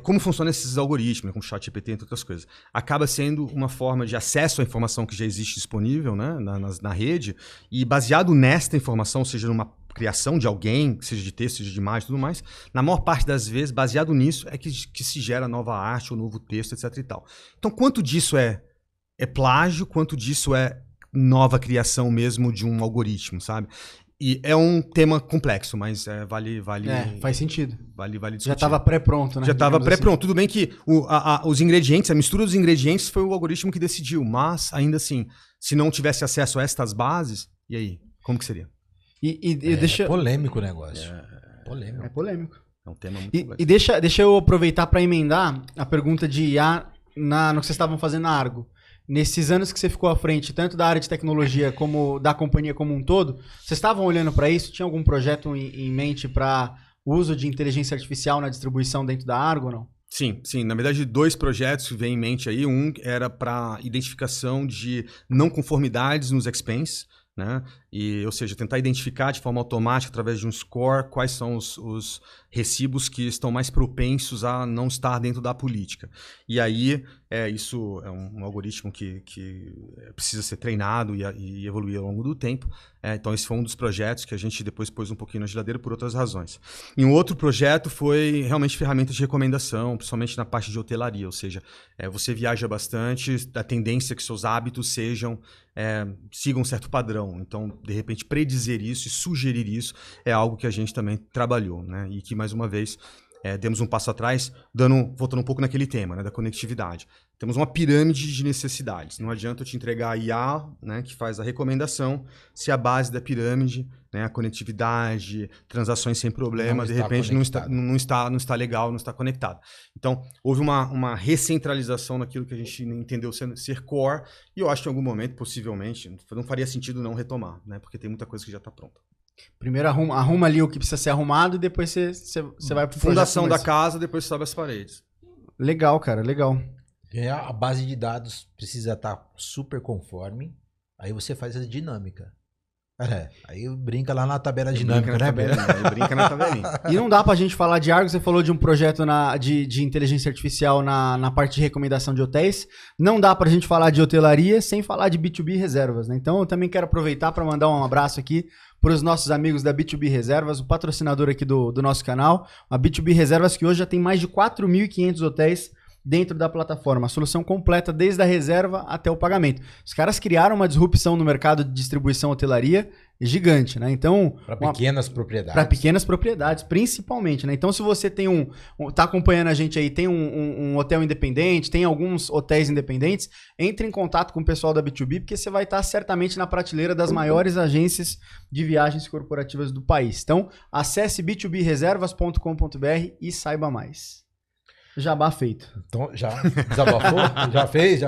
como funcionam esses algoritmos, como o ChatGPT, entre outras coisas. Acaba sendo uma forma de acesso à informação que já existe disponível, né, na rede, e baseado nesta informação, seja numa criação de alguém, seja de texto, seja de imagem e tudo mais, na maior parte das vezes, baseado nisso, é que se gera nova arte, ou novo texto, etc e tal. Então, quanto disso é plágio, quanto disso é nova criação mesmo de um algoritmo, sabe? E é um tema complexo, mas vale faz sentido. Vale discutir. Já estava pré-pronto, né? Já estava pré-pronto. Assim. Tudo bem que os ingredientes, a mistura dos ingredientes foi o algoritmo que decidiu, mas ainda assim, se não tivesse acesso a estas bases, e aí? Como que seria? É polêmico o negócio. Polêmico. É polêmico. É um tema muito complexo. E deixa eu aproveitar para emendar a pergunta de IA no que vocês estavam fazendo na Argo. Nesses anos que você ficou à frente, tanto da área de tecnologia como da companhia como um todo, vocês estavam olhando para isso? Tinha algum projeto em mente para uso de inteligência artificial na distribuição dentro da Argo ou não? Sim. Na verdade, 2 projetos que vêm em mente aí. Um era para identificação de não conformidades nos expense, né? Ou seja, tentar identificar de forma automática, através de um score, quais são os recibos que estão mais propensos a não estar dentro da política. E aí, isso é um algoritmo que precisa ser treinado e evoluir ao longo do tempo. Então, esse foi um dos projetos que a gente depois pôs um pouquinho na geladeira por outras razões. E um outro projeto foi realmente ferramentas de recomendação, principalmente na parte de hotelaria. Ou seja, você viaja bastante, a tendência é que seus hábitos sigam um certo padrão. Então, de repente, predizer isso e sugerir isso é algo que a gente também trabalhou, né? E que, mais uma vez, demos um passo atrás, voltando um pouco naquele tema, né, da conectividade. Temos uma pirâmide de necessidades. Não adianta eu te entregar a IA, né, que faz a recomendação, se a base da pirâmide, né, a conectividade, transações sem problema, de repente não está legal, não está conectado. Então, houve uma recentralização naquilo que a gente entendeu ser core, e eu acho que em algum momento, possivelmente, não faria sentido não retomar, né, porque tem muita coisa que já está pronta. Primeiro arruma ali o que precisa ser arrumado e depois você vai pro fundação da casa, depois sobe as paredes. Legal, cara, legal. A base de dados precisa estar super conforme, aí você faz a dinâmica. Aí brinca lá na tabela dinâmica, né? Brinca na tabelinha. E não dá pra gente falar de Argo, você falou de um projeto de inteligência artificial na parte de recomendação de hotéis. Não dá pra gente falar de hotelaria sem falar de B2B Reservas, né? Então eu também quero aproveitar para mandar um abraço aqui para os nossos amigos da B2B Reservas, o patrocinador aqui do nosso canal. A B2B Reservas que hoje já tem mais de 4.500 hotéis dentro da plataforma, a solução completa desde a reserva até o pagamento. Os caras criaram uma disrupção no mercado de distribuição hotelaria gigante, né? Então, para pequenas propriedades. Para pequenas propriedades, principalmente, né? Então, se você tem tá acompanhando a gente aí, tem um hotel independente, tem alguns hotéis independentes, entre em contato com o pessoal da B2B, porque você vai estar certamente na prateleira das maiores agências de viagens corporativas do país. Então, acesse b2breservas.com.br e saiba mais. Jabá feito. Então, já desabafou? Já fez?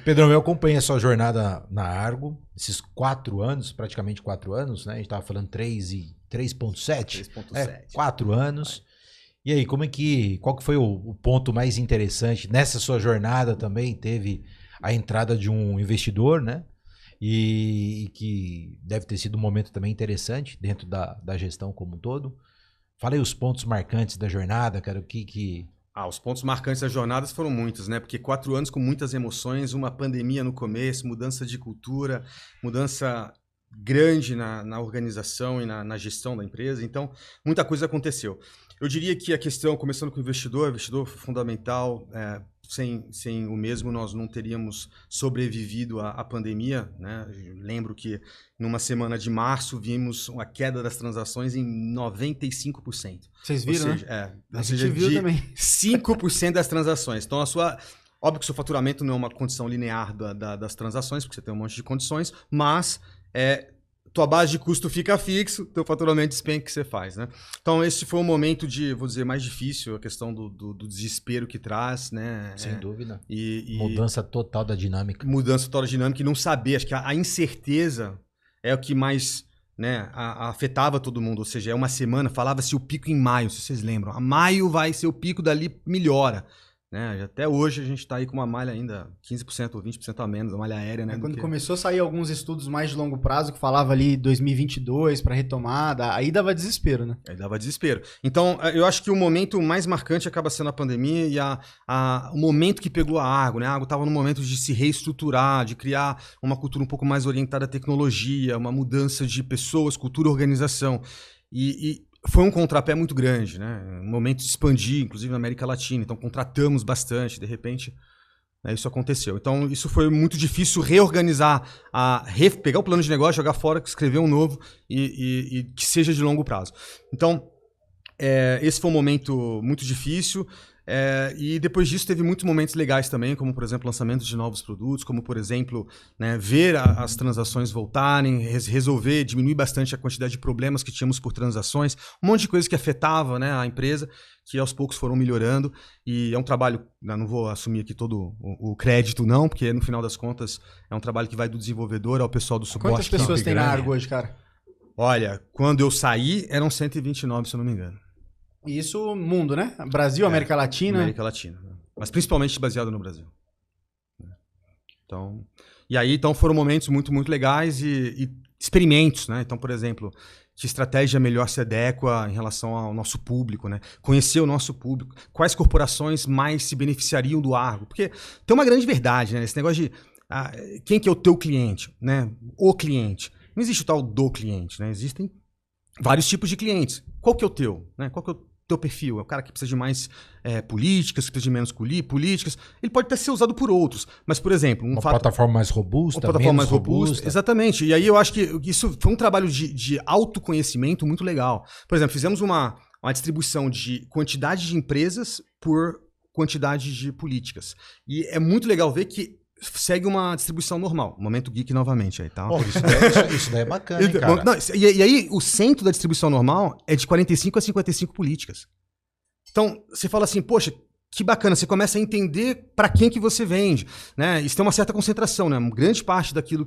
Pedrão, eu acompanhei a sua jornada na Argo, esses 4 anos, praticamente 4 anos, né? A gente estava falando 3.7. 3.7. 4 anos. E aí, qual que foi o ponto mais interessante? Nessa sua jornada também teve a entrada de um investidor, né? E que deve ter sido um momento também interessante dentro da gestão como um todo. Fala aí os pontos marcantes da jornada, cara, os pontos marcantes das jornadas foram muitos, né? Porque 4 anos com muitas emoções, uma pandemia no começo, mudança de cultura, mudança grande na organização e na gestão da empresa. Então, muita coisa aconteceu. Eu diria que a questão, começando com o investidor fundamental, sem o mesmo nós não teríamos sobrevivido à pandemia, né? Eu lembro que numa semana de março vimos uma queda das transações em 95%. Vocês viram, ou seja, né? A gente viu também. 5% das transações. Então, óbvio que o seu faturamento não é uma condição linear das transações, porque você tem um monte de condições, mas tua base de custo fica fixo, teu faturamento despenca que você faz, né? Então, esse foi um momento vou dizer, mais difícil, a questão do desespero que traz, né? Sem dúvida. Mudança total da dinâmica. Mudança total da dinâmica e não saber, acho que a incerteza é o que mais, né, afetava todo mundo, ou seja, uma semana, falava-se o pico em maio, se vocês lembram. A maio vai ser o pico, dali melhora. Né? Até hoje a gente está aí com uma malha ainda 15% ou 20% a menos, a malha aérea. Né, quando começou a sair alguns estudos mais de longo prazo, que falava ali 2022 para retomada, aí dava desespero, né? Aí dava desespero. Então, eu acho que o momento mais marcante acaba sendo a pandemia e o momento que pegou a Argo, né? A Argo estava no momento de se reestruturar, de criar uma cultura um pouco mais orientada à tecnologia, uma mudança de pessoas, cultura, organização. E foi um contrapé muito grande, né? Um momento de expandir, inclusive na América Latina. Então, contratamos bastante, de repente, né, isso aconteceu. Então, isso foi muito difícil reorganizar, pegar o plano de negócio, jogar fora, escrever um novo e que seja de longo prazo. Então, esse foi um momento muito difícil. E depois disso teve muitos momentos legais também, como por exemplo lançamento de novos produtos, como por exemplo, né, ver as transações voltarem, resolver, diminuir bastante a quantidade de problemas que tínhamos por transações, um monte de coisa que afetava, né, a empresa, que aos poucos foram melhorando. E é um trabalho, não vou assumir aqui todo o crédito não, porque no final das contas é um trabalho que vai do desenvolvedor ao pessoal do suporte. Quantas pessoas tem na Argo hoje, cara? Olha, quando eu saí eram 129, se eu não me engano. Isso mundo, né? Brasil, América Latina. América Latina. Mas principalmente baseado no Brasil. Então, e aí, então, foram momentos muito, muito legais e experimentos, né? Então, por exemplo, que estratégia melhor se adequa em relação ao nosso público, né? Conhecer o nosso público, quais corporações mais se beneficiariam do Argo. Porque tem uma grande verdade, né? Esse negócio de quem que é o teu cliente, né? O cliente. Não existe o tal do cliente, né? Existem vários tipos de clientes. Qual que é o teu? Né? Qual que é o teu perfil? É o cara que precisa de mais políticas, que precisa de menos políticas. Ele pode até ser usado por outros. Mas, por exemplo... Uma plataforma mais robusta, uma plataforma mais robusta. Exatamente. E aí eu acho que isso foi um trabalho de autoconhecimento muito legal. Por exemplo, fizemos uma distribuição de quantidade de empresas por quantidade de políticas. E é muito legal ver que segue uma distribuição normal. Momento geek novamente aí, tá? Pô, isso daí é bacana, hein, cara? Não, e aí, o centro da distribuição normal é de 45 a 55 políticas. Então, você fala assim, poxa, que bacana, você começa a entender para quem que você vende, né? Isso tem uma certa concentração, né? Uma grande parte daquilo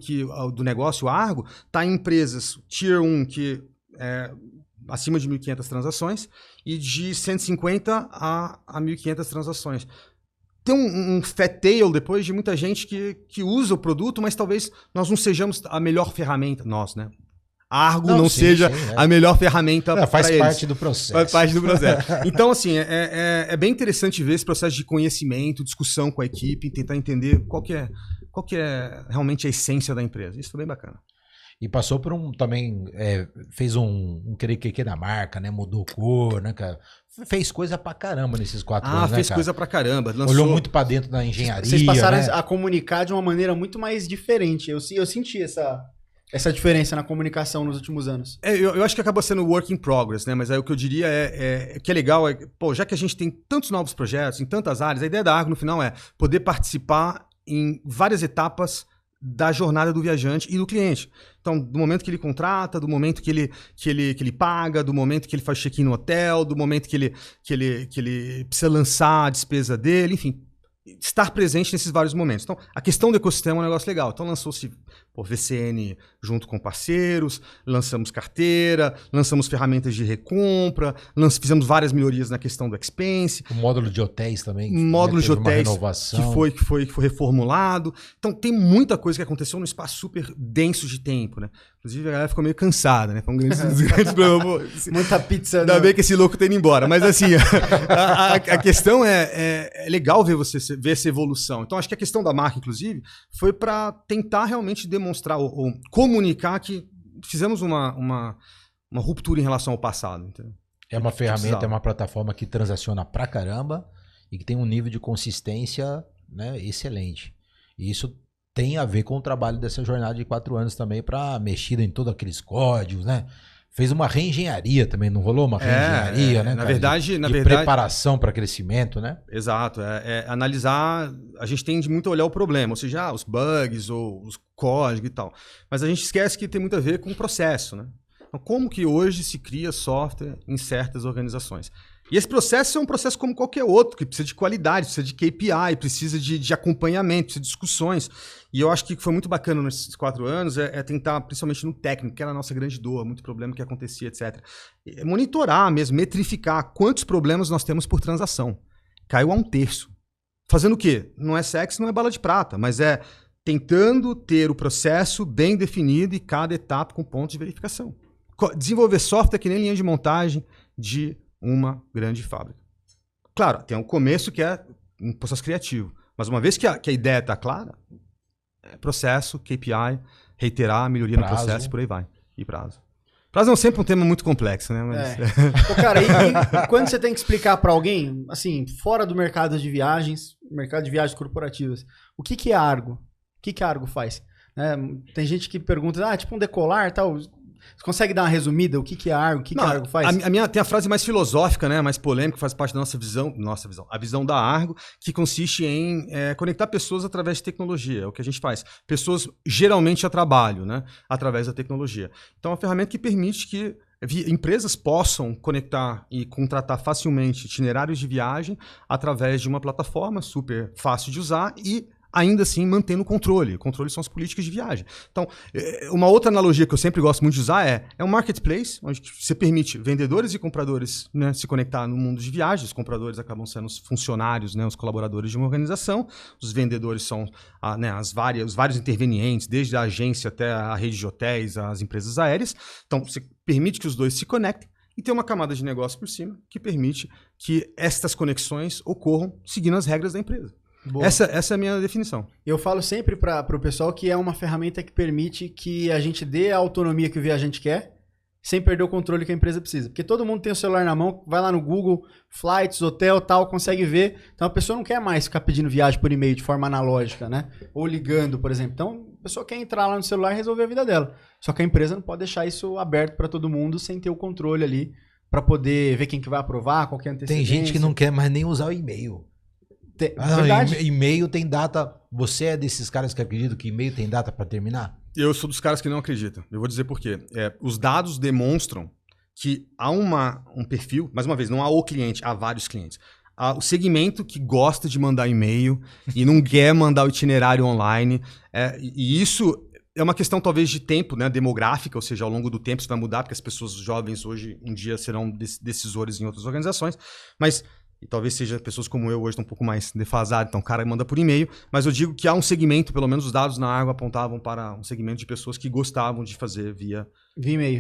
do negócio Argo está em empresas Tier 1, que é acima de 1.500 transações, e de 150 a 1.500 transações. Tem um fat tail depois de muita gente que usa o produto, mas talvez nós não sejamos a melhor ferramenta. Nós, né? A Argo não seja a melhor ferramenta para eles. Faz parte do processo. Faz parte do processo. Então, assim, é bem interessante ver esse processo de conhecimento, discussão com a equipe, tentar entender qual que é realmente a essência da empresa. Isso foi bem bacana. E passou por também, fez um que da marca, né? Mudou cor, né, cara? Fez coisa pra caramba nesses 4 anos, né, fez cara? coisa pra caramba. Olhou muito pra dentro da engenharia, Vocês passaram né? a comunicar de uma maneira muito mais diferente. Eu senti essa diferença na comunicação nos últimos anos. Eu acho que acabou sendo work in progress, né? Mas aí o que eu diria que é legal, pô, já que a gente tem tantos novos projetos em tantas áreas, a ideia da Argo no final é poder participar em várias etapas da jornada do viajante e do cliente. Então, do momento que ele contrata, do momento que ele paga, do momento que ele faz check-in no hotel, do momento que ele precisa lançar a despesa dele, enfim, estar presente nesses vários momentos. Então, a questão do ecossistema é um negócio legal. Então, lançou-se VCN junto com parceiros, lançamos carteira, lançamos ferramentas de recompra, fizemos várias melhorias na questão do expense. O módulo de hotéis também. Módulo de hotéis renovação. que foi reformulado. Então, tem muita coisa que aconteceu num espaço super denso de tempo, né? Inclusive, a galera ficou meio cansada, né? Foi um grande problemas. Muita pizza. Ainda bem que esse louco tá indo embora. Mas, assim, a questão é legal ver essa evolução. Então, acho que a questão da marca, inclusive, foi para tentar realmente demonstrar ou comunicar que fizemos uma ruptura em relação ao passado. Entendeu? É uma ferramenta, é uma plataforma que transaciona pra caramba e que tem um nível de consistência, né, excelente. E isso tem a ver com o trabalho dessa jornada de 4 anos também para mexida em todos aqueles códigos, né? Fez uma reengenharia também, não rolou uma reengenharia, né? Na verdade, preparação para crescimento, né? Exato. Analisar, a gente tende muito a olhar o problema, ou seja, os bugs ou os códigos e tal. Mas a gente esquece que tem muito a ver com o processo, né? Então, como que hoje se cria software em certas organizações? E esse processo é um processo como qualquer outro, que precisa de qualidade, precisa de KPI, precisa de acompanhamento, precisa de discussões. E eu acho que foi muito bacana nesses 4 anos tentar, principalmente no técnico, que era a nossa grande dor, muito problema que acontecia, etc. Monitorar mesmo, metrificar quantos problemas nós temos por transação. Caiu a 1/3. Fazendo o quê? Não é sexy, não é bala de prata, mas é tentando ter o processo bem definido e cada etapa com pontos de verificação. Desenvolver software que nem linha de montagem de uma grande fábrica. Claro, tem um começo que é um processo criativo, mas uma vez que a ideia está clara, processo, KPI, reiterar, melhoria no processo e por aí vai. E prazo. Prazo é sempre um tema muito complexo, né? Mas... Pô, cara, e quando você tem que explicar para alguém, assim, fora do mercado de viagens, mercado de viagens corporativas, o que é Argo? O que a Argo faz? Tem gente que pergunta, tipo um decolar e tal... Você consegue dar uma resumida? O que é Argo? O que a Argo faz? Tem a frase mais filosófica, né? Mais polêmica, faz parte da nossa visão. A visão da Argo, que consiste em conectar pessoas através de tecnologia. É o que a gente faz. Pessoas geralmente a trabalho, né? Através da tecnologia. Então, é uma ferramenta que permite que empresas possam conectar e contratar facilmente itinerários de viagem através de uma plataforma super fácil de usar e ainda assim mantendo o controle. O controle são as políticas de viagem. Então, uma outra analogia que eu sempre gosto muito de usar é um marketplace, onde você permite vendedores e compradores, né, se conectar no mundo de viagens. Os compradores acabam sendo os funcionários, né, os colaboradores de uma organização. Os vendedores são né, os vários intervenientes, desde a agência até a rede de hotéis, as empresas aéreas. Então, você permite que os dois se conectem e tem uma camada de negócio por cima que permite que estas conexões ocorram seguindo as regras da empresa. Essa é a minha definição. Eu falo sempre para o pessoal que é uma ferramenta que permite que a gente dê a autonomia que o viajante quer, sem perder o controle que a empresa precisa. Porque todo mundo tem o celular na mão, vai lá no Google, flights, hotel, tal, consegue ver. Então a pessoa não quer mais ficar pedindo viagem por e-mail de forma analógica, né? Ou ligando, por exemplo. Então a pessoa quer entrar lá no celular e resolver a vida dela. Só que a empresa não pode deixar isso aberto para todo mundo sem ter o controle ali para poder ver quem que vai aprovar, qualquer antecedência. Tem gente que não quer mais nem usar o e-mail. E-mail tem data. Você é desses caras que acreditam que e-mail tem data para terminar? Eu sou dos caras que não acreditam. Eu vou dizer por quê. Os dados demonstram que há um perfil, mais uma vez, não há o cliente, há vários clientes. Há o segmento que gosta de mandar e-mail e não quer mandar o itinerário online. E isso é uma questão talvez de tempo, né, demográfica, ou seja, ao longo do tempo isso vai mudar, porque as pessoas jovens hoje, um dia, serão decisores em outras organizações. Mas... E talvez seja pessoas como eu hoje estão um pouco mais defasadas, então o cara manda por e-mail, mas eu digo que há um segmento, pelo menos os dados na água apontavam para um segmento de pessoas que gostavam de fazer via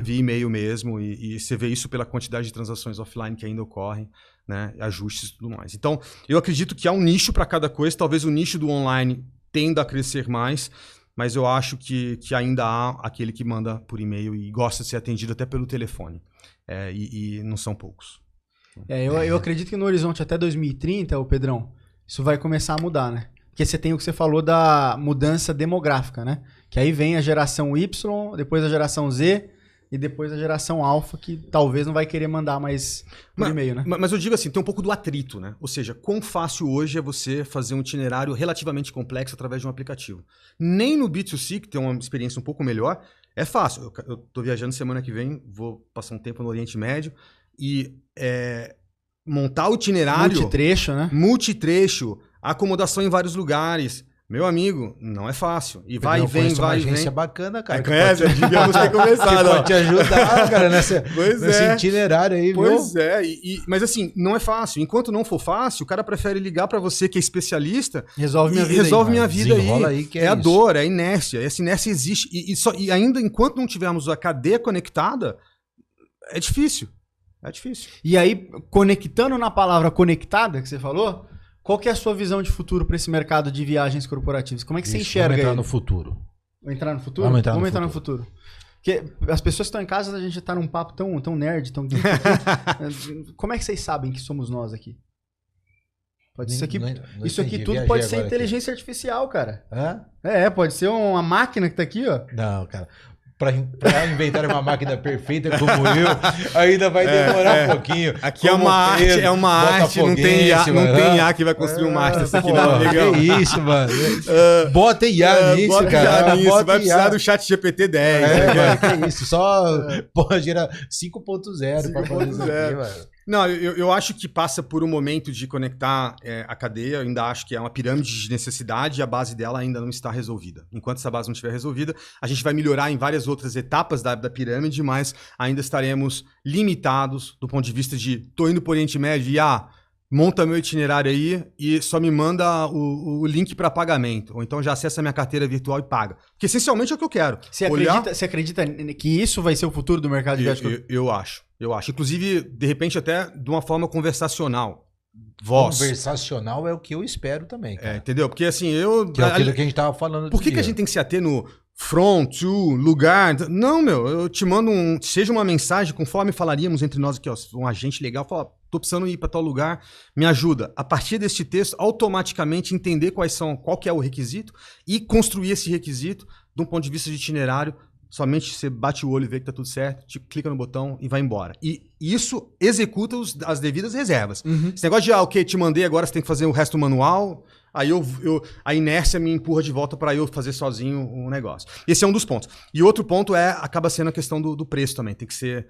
e-mail mesmo, e você vê isso pela quantidade de transações offline que ainda ocorrem, né, ajustes e tudo mais. Então, eu acredito que há um nicho para cada coisa, talvez o nicho do online tenda a crescer mais, mas eu acho que ainda há aquele que manda por e-mail e gosta de ser atendido até pelo telefone, e não são poucos. Eu acredito que no horizonte até 2030, Pedrão, isso vai começar a mudar, né? Porque você tem o que você falou da mudança demográfica, né? Que aí vem a geração Y, depois a geração Z e depois a geração Alpha, que talvez não vai querer mandar mais por e-mail, né? Mas eu digo assim, tem um pouco do atrito, né? Ou seja, quão fácil hoje é você fazer um itinerário relativamente complexo através de um aplicativo. Nem no B2C, que tem uma experiência um pouco melhor, é fácil. Eu tô viajando semana que vem, vou passar um tempo no Oriente Médio, e montar o itinerário... Multitrecho, né? Multitrecho, acomodação em vários lugares. Meu amigo, não é fácil. E vai e vem, vai e vem. Agência bacana, cara. Devíamos ter começado. Que pode te ajudar, cara, nesse itinerário aí, pois viu? Mas assim, não é fácil. Enquanto não for fácil, o cara prefere ligar pra você que é especialista. Resolve minha vida aí. Que é a dor, é a inércia. Essa inércia existe. E ainda enquanto não tivermos a cadeia conectada, é difícil. É difícil. E aí, conectando na palavra conectada que você falou, qual que é a sua visão de futuro para esse mercado de viagens corporativas? Como é que você enxerga Vamos entrar ele? no futuro. Vamos entrar no futuro? Vamos entrar no futuro. Porque as pessoas que estão em casa, a gente tá num papo tão nerd, tão geek. Como é que vocês sabem que somos nós aqui? Isso aqui tudo pode ser inteligência artificial, cara. Pode ser uma máquina que tá aqui, ó. Não, cara. Pra inventar uma máquina perfeita como eu, ainda vai demorar um pouquinho. Aqui é uma arte, não tem IA que vai construir uma arte dessa aqui, não. Legal. Que isso, mano. Bota IA nisso, cara. Vai precisar do chat GPT 10. Que isso, só gera 5.0 pra fazer isso aqui, mano. Não, eu acho que passa por um momento de conectar a cadeia. Eu ainda acho que é uma pirâmide de necessidade e a base dela ainda não está resolvida. Enquanto essa base não estiver resolvida, a gente vai melhorar em várias outras etapas da pirâmide, mas ainda estaremos limitados do ponto de vista de tô indo para o Oriente Médio e monta meu itinerário aí e só me manda o link para pagamento. Ou então já acessa minha carteira virtual e paga. Porque essencialmente é o que eu quero. Você acredita que isso vai ser o futuro do mercado de viagem? Eu acho. Inclusive, de repente, até de uma forma conversacional. Voz. Conversacional é o que eu espero também, cara. Entendeu? Porque assim, que é aquilo que a gente tava falando. Por que a gente tem que se ater no front, to, lugar? Não, eu te mando seja uma mensagem, conforme falaríamos entre nós aqui, ó, um agente legal, fala, tô precisando ir para tal lugar, me ajuda. A partir deste texto, automaticamente entender qual que é o requisito e construir esse requisito de um ponto de vista de itinerário. Somente você bate o olho e vê que tá tudo certo, clica no botão e vai embora. E isso executa as devidas reservas. Esse negócio de, te mandei, agora você tem que fazer o resto manual, aí a inércia me empurra de volta para eu fazer sozinho o negócio. Esse é um dos pontos. E outro ponto acaba sendo a questão do preço também. Tem que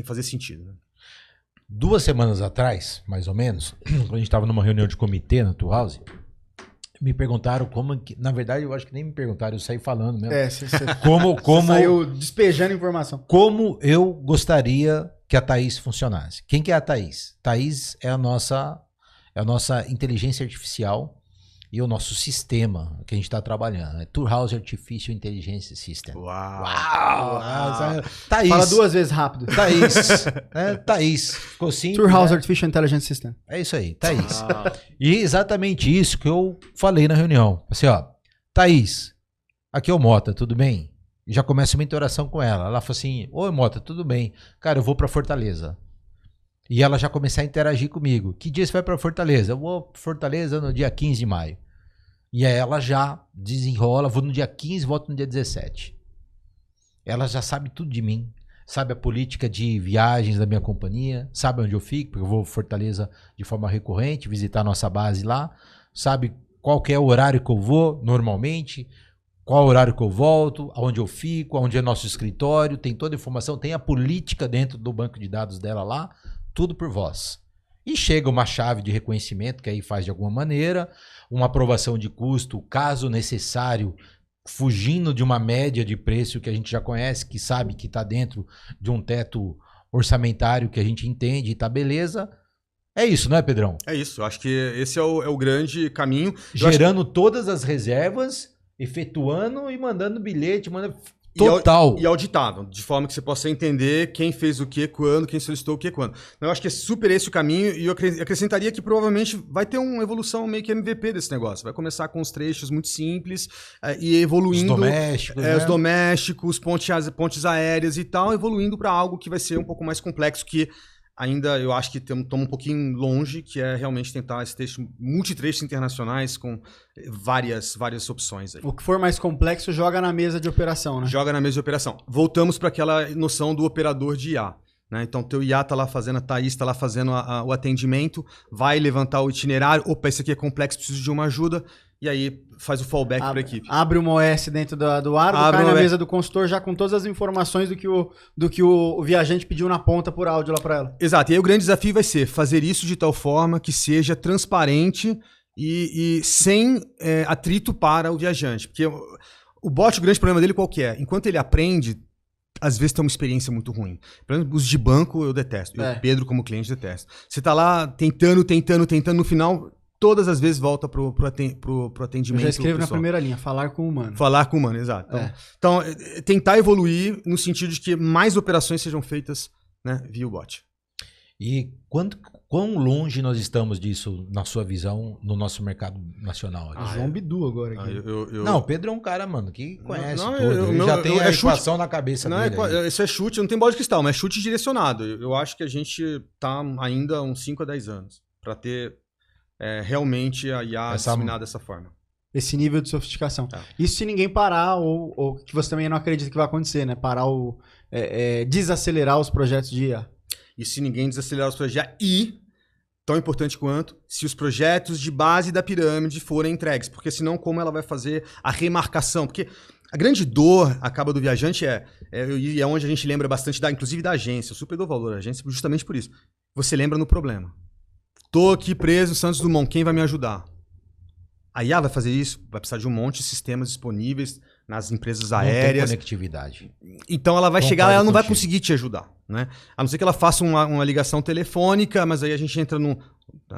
fazer sentido. Né? 2 semanas atrás, mais ou menos, quando a gente estava numa reunião de comitê na Two House, Me perguntaram como... Na verdade, eu acho que nem me perguntaram, eu saí falando mesmo. Você saiu despejando informação. Como eu gostaria que a Thaís funcionasse. Quem que é a Thaís? Thaís é a nossa inteligência artificial e o nosso sistema que a gente está trabalhando. É Toolhouse Artificial Intelligence System. Uau! Thaís. Fala 2 vezes rápido. Thaís. Thaís. Ficou simples. Toolhouse Artificial Intelligence System. É isso aí, Thaís. E exatamente isso que eu falei na reunião. Assim, ó, Thaís, aqui é o Mota, tudo bem? E já começa uma interação com ela. Ela falou assim, oi Mota, tudo bem? Cara, eu vou pra Fortaleza. E ela já começar a interagir comigo. Que dia você vai pra Fortaleza? Eu vou pra Fortaleza no dia 15 de maio. E aí ela já desenrola, vou no dia 15, volto no dia 17. Ela já sabe tudo de mim. Sabe a política de viagens da minha companhia. Sabe onde eu fico, porque eu vou pra Fortaleza de forma recorrente, visitar a nossa base lá. Sabe qual que é o horário que eu vou, normalmente. Qual horário que eu volto, aonde eu fico, aonde é nosso escritório. Tem toda a informação, tem a política dentro do banco de dados dela lá. Tudo por voz. E chega uma chave de reconhecimento, que aí faz de alguma maneira, uma aprovação de custo, caso necessário, fugindo de uma média de preço que a gente já conhece, que sabe que está dentro de um teto orçamentário que a gente entende e tá beleza. É isso, não é, Pedrão? É isso, eu acho que esse é o grande caminho. Gerando todas as reservas, efetuando e mandando bilhete, total. E auditável, de forma que você possa entender quem fez o que, quando, quem solicitou o que, quando. Eu acho que é super esse o caminho e eu acrescentaria que provavelmente vai ter uma evolução meio que MVP desse negócio. Vai começar com os trechos muito simples e evoluindo. Os domésticos, né? Os domésticos, pontes aéreas e tal, evoluindo para algo que vai ser um pouco mais complexo, que ainda eu acho que estamos um pouquinho longe, que é realmente tentar esse trecho, multitrechos internacionais com várias opções aí. O que for mais complexo, joga na mesa de operação, né? Joga na mesa de operação. Voltamos para aquela noção do operador de IA. Né? Então, teu IA está lá fazendo, a Thaís está lá fazendo o atendimento, vai levantar o itinerário, opa, isso aqui é complexo, preciso de uma ajuda, e aí faz o fallback para a equipe. Abre uma OS dentro do Argo, cai na mesa do consultor já com todas as informações do que o viajante pediu na ponta por áudio lá para ela. Exato, e aí o grande desafio vai ser fazer isso de tal forma que seja transparente e sem atrito para o viajante. Porque o bot, o grande problema dele qual que é? Enquanto ele aprende, às vezes tem uma experiência muito ruim. Por exemplo, os de banco eu detesto. Eu, Pedro, como cliente, detesto. Você tá lá tentando, no final, todas as vezes volta pro atendimento. Eu já escrevo na primeira linha, falar com o humano. Falar com o humano, exato. Então, tentar evoluir no sentido de que mais operações sejam feitas, né, via o bot. E quão longe nós estamos disso, na sua visão, no nosso mercado nacional? João Bidu agora. Aqui. Não, o Pedro é um cara, mano, que conhece tudo. Ele já tem a equação na cabeça dele. Isso é chute, não tem bola de cristal, mas é chute direcionado. Eu acho que a gente tá ainda uns 5 a 10 anos para ter realmente a IA disseminada dessa forma. Esse nível de sofisticação. Isso se ninguém parar, ou que você também não acredita que vai acontecer, né? Parar desacelerar os projetos de IA. E se ninguém desacelerar os projetos e, tão importante quanto, se os projetos de base da pirâmide forem entregues. Porque senão como ela vai fazer a remarcação? Porque a grande dor acaba do viajante e é onde a gente lembra bastante, inclusive da agência. Eu super dou valor à agência justamente por isso. Você lembra no problema. Tô aqui preso em Santos Dumont, quem vai me ajudar? A IA vai fazer isso, vai precisar de um monte de sistemas disponíveis nas empresas aéreas. Não tem conectividade. Então ela vai chegar, ela não vai conseguir te ajudar, né? A não ser que ela faça uma ligação telefônica, mas aí a gente entra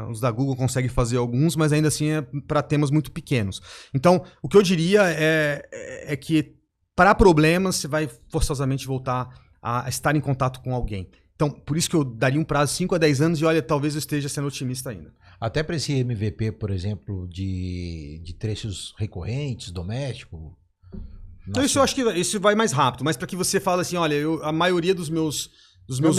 os da Google conseguem fazer alguns, mas ainda assim é para temas muito pequenos. Então, o que eu diria é que para problemas você vai forçosamente voltar a estar em contato com alguém. Então, por isso que eu daria um prazo de 5 a 10 anos e olha, talvez eu esteja sendo otimista ainda. Até para esse MVP, por exemplo, de trechos recorrentes, doméstico. Então, isso eu acho que isso vai mais rápido, mas para que você fale assim, olha, a maioria dos meus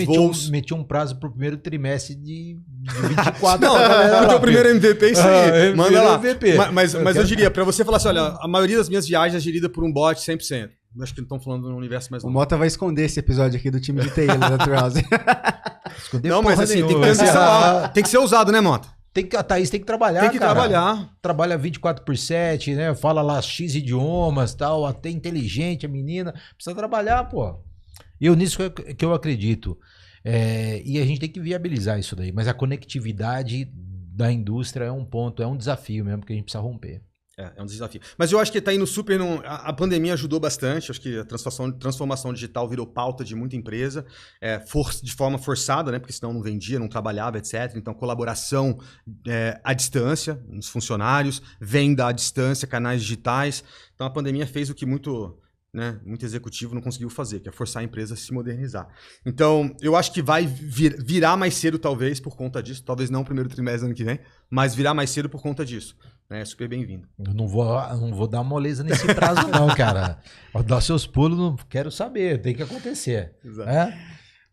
voos... meti um prazo pro primeiro trimestre de 24. Não, porque o primeiro MVP é isso aí. Manda lá. MVP. Mas eu diria, para você falar assim, olha, a maioria das minhas viagens é gerida por um bot 100%. Acho que não estão falando no universo mais longo. O Mota vai esconder esse episódio aqui do time de TI da Toolhouse. Não, mas assim, tem que ser ousado, né, Mota? A Thaís tem que trabalhar, Tem que trabalhar. Trabalha 24/7, né? Fala lá X idiomas, tal, até inteligente a menina. Precisa trabalhar, pô. E nisso que eu acredito. E a gente tem que viabilizar isso daí. Mas a conectividade da indústria é um ponto, é um desafio mesmo que a gente precisa romper. É um desafio. Mas eu acho que está indo super... A pandemia ajudou bastante. Acho que a transformação digital virou pauta de muita empresa. De forma forçada, né? Porque senão não vendia, não trabalhava, etc. Então, colaboração à distância, nos funcionários, venda à distância, canais digitais. Então, a pandemia fez o que muito executivo não conseguiu fazer, que é forçar a empresa a se modernizar. Então, eu acho que vai virar mais cedo, talvez, por conta disso. Talvez não no primeiro trimestre do ano que vem, mas virar mais cedo por conta disso. É super bem-vindo. Eu não vou dar moleza nesse prazo, não, cara. Dar seus pulos, não quero saber, tem que acontecer. Exato.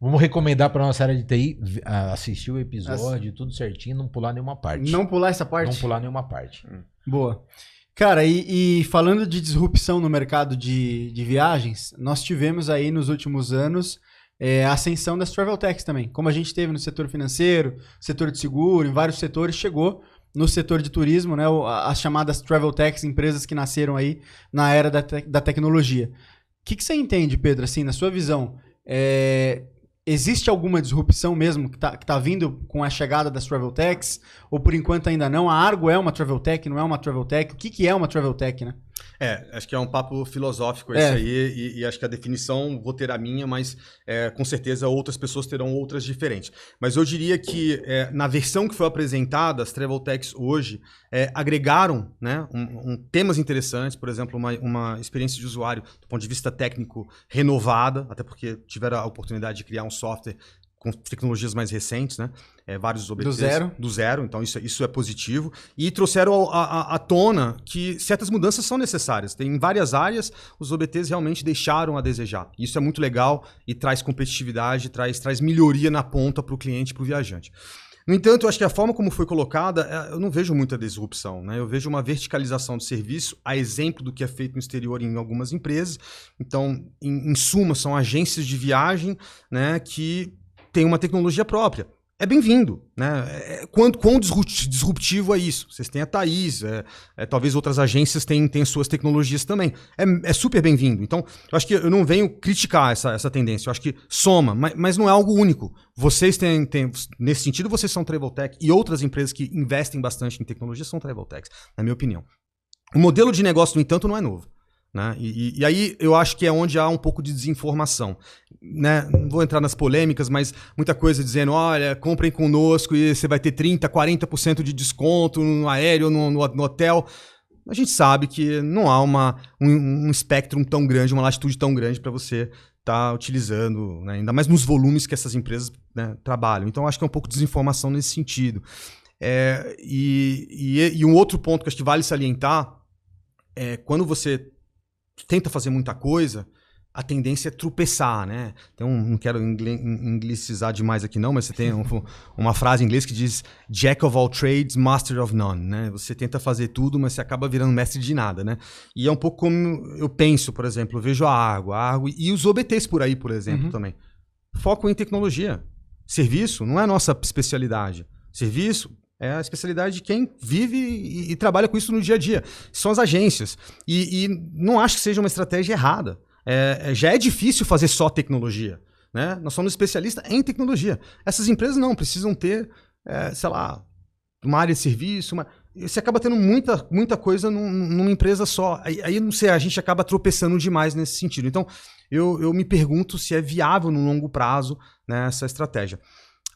Vamos recomendar para nossa área de TI assistir o episódio, tudo certinho, não pular nenhuma parte. Não pular essa parte? Não pular nenhuma parte. Boa. Cara, e falando de disrupção no mercado de viagens, nós tivemos aí nos últimos anos a ascensão das Travel Techs também. Como a gente teve no setor financeiro, setor de seguro, em vários setores, chegou no setor de turismo, né, as chamadas Travel Techs, empresas que nasceram aí na era da tecnologia. O que você entende, Pedro, assim, na sua visão? Existe alguma disrupção mesmo que tá vindo com a chegada das Travel Techs? Ou por enquanto ainda não? A Argo é uma Travel Tech, não é uma Travel Tech? O que é uma Travel Tech, né? Acho que é um papo filosófico esse aí, e acho que a definição vou ter a minha, mas com certeza outras pessoas terão outras diferentes. Mas eu diria que na versão que foi apresentada, as Travel Techs hoje agregaram, né, temas interessantes, por exemplo, uma experiência de usuário do ponto de vista técnico renovada, até porque tiveram a oportunidade de criar um software com tecnologias mais recentes, né? Vários OBTs. Do zero, então isso é positivo. E trouxeram à tona que certas mudanças são necessárias. Em várias áreas, os OBTs realmente deixaram a desejar. Isso é muito legal e traz competitividade, traz melhoria na ponta para o cliente e para o viajante. No entanto, eu acho que a forma como foi colocada, eu não vejo muita disrupção, né? Eu vejo uma verticalização do serviço, a exemplo do que é feito no exterior em algumas empresas. Então, em suma, são agências de viagem, né, que tem uma tecnologia própria. É bem-vindo, né? Quão disruptivo é isso? Vocês têm a Thaís, talvez outras agências tenham suas tecnologias também. É super bem-vindo. Então, eu acho que eu não venho criticar essa tendência. Eu acho que soma, mas não é algo único. Vocês têm nesse sentido, vocês são Travel Tech e outras empresas que investem bastante em tecnologia são Travel Techs, na minha opinião. O modelo de negócio, no entanto, não é novo. Né? E aí eu acho que é onde há um pouco de desinformação. Né? Não vou entrar nas polêmicas, mas muita coisa dizendo, olha, comprem conosco e você vai ter 30%, 40% de desconto no aéreo, no hotel. A gente sabe que não há um espectro tão grande, uma latitude tão grande para você estar utilizando, né? Ainda mais nos volumes que essas empresas, né, trabalham. Então acho que é um pouco de desinformação nesse sentido. E um outro ponto que acho que vale salientar é quando você tenta fazer muita coisa, a tendência é tropeçar, né? Então, não quero anglicizar demais aqui não, mas você tem uma frase em inglês que diz Jack of all trades, master of none, né? Você tenta fazer tudo, mas você acaba virando mestre de nada, né? E é um pouco como eu penso, por exemplo, eu vejo a Argo e os OBTs por aí, por exemplo, também. Foco em tecnologia. Serviço não é a nossa especialidade. Serviço é a especialidade de quem vive e trabalha com isso no dia a dia. São as agências. E não acho que seja uma estratégia errada. Já é difícil fazer só tecnologia. Né? Nós somos especialistas em tecnologia. Essas empresas não precisam ter, sei lá, uma área de serviço. Você acaba tendo muita coisa numa empresa só. Aí, não sei, a gente acaba tropeçando demais nesse sentido. Então, eu me pergunto se é viável no longo prazo, né, essa estratégia.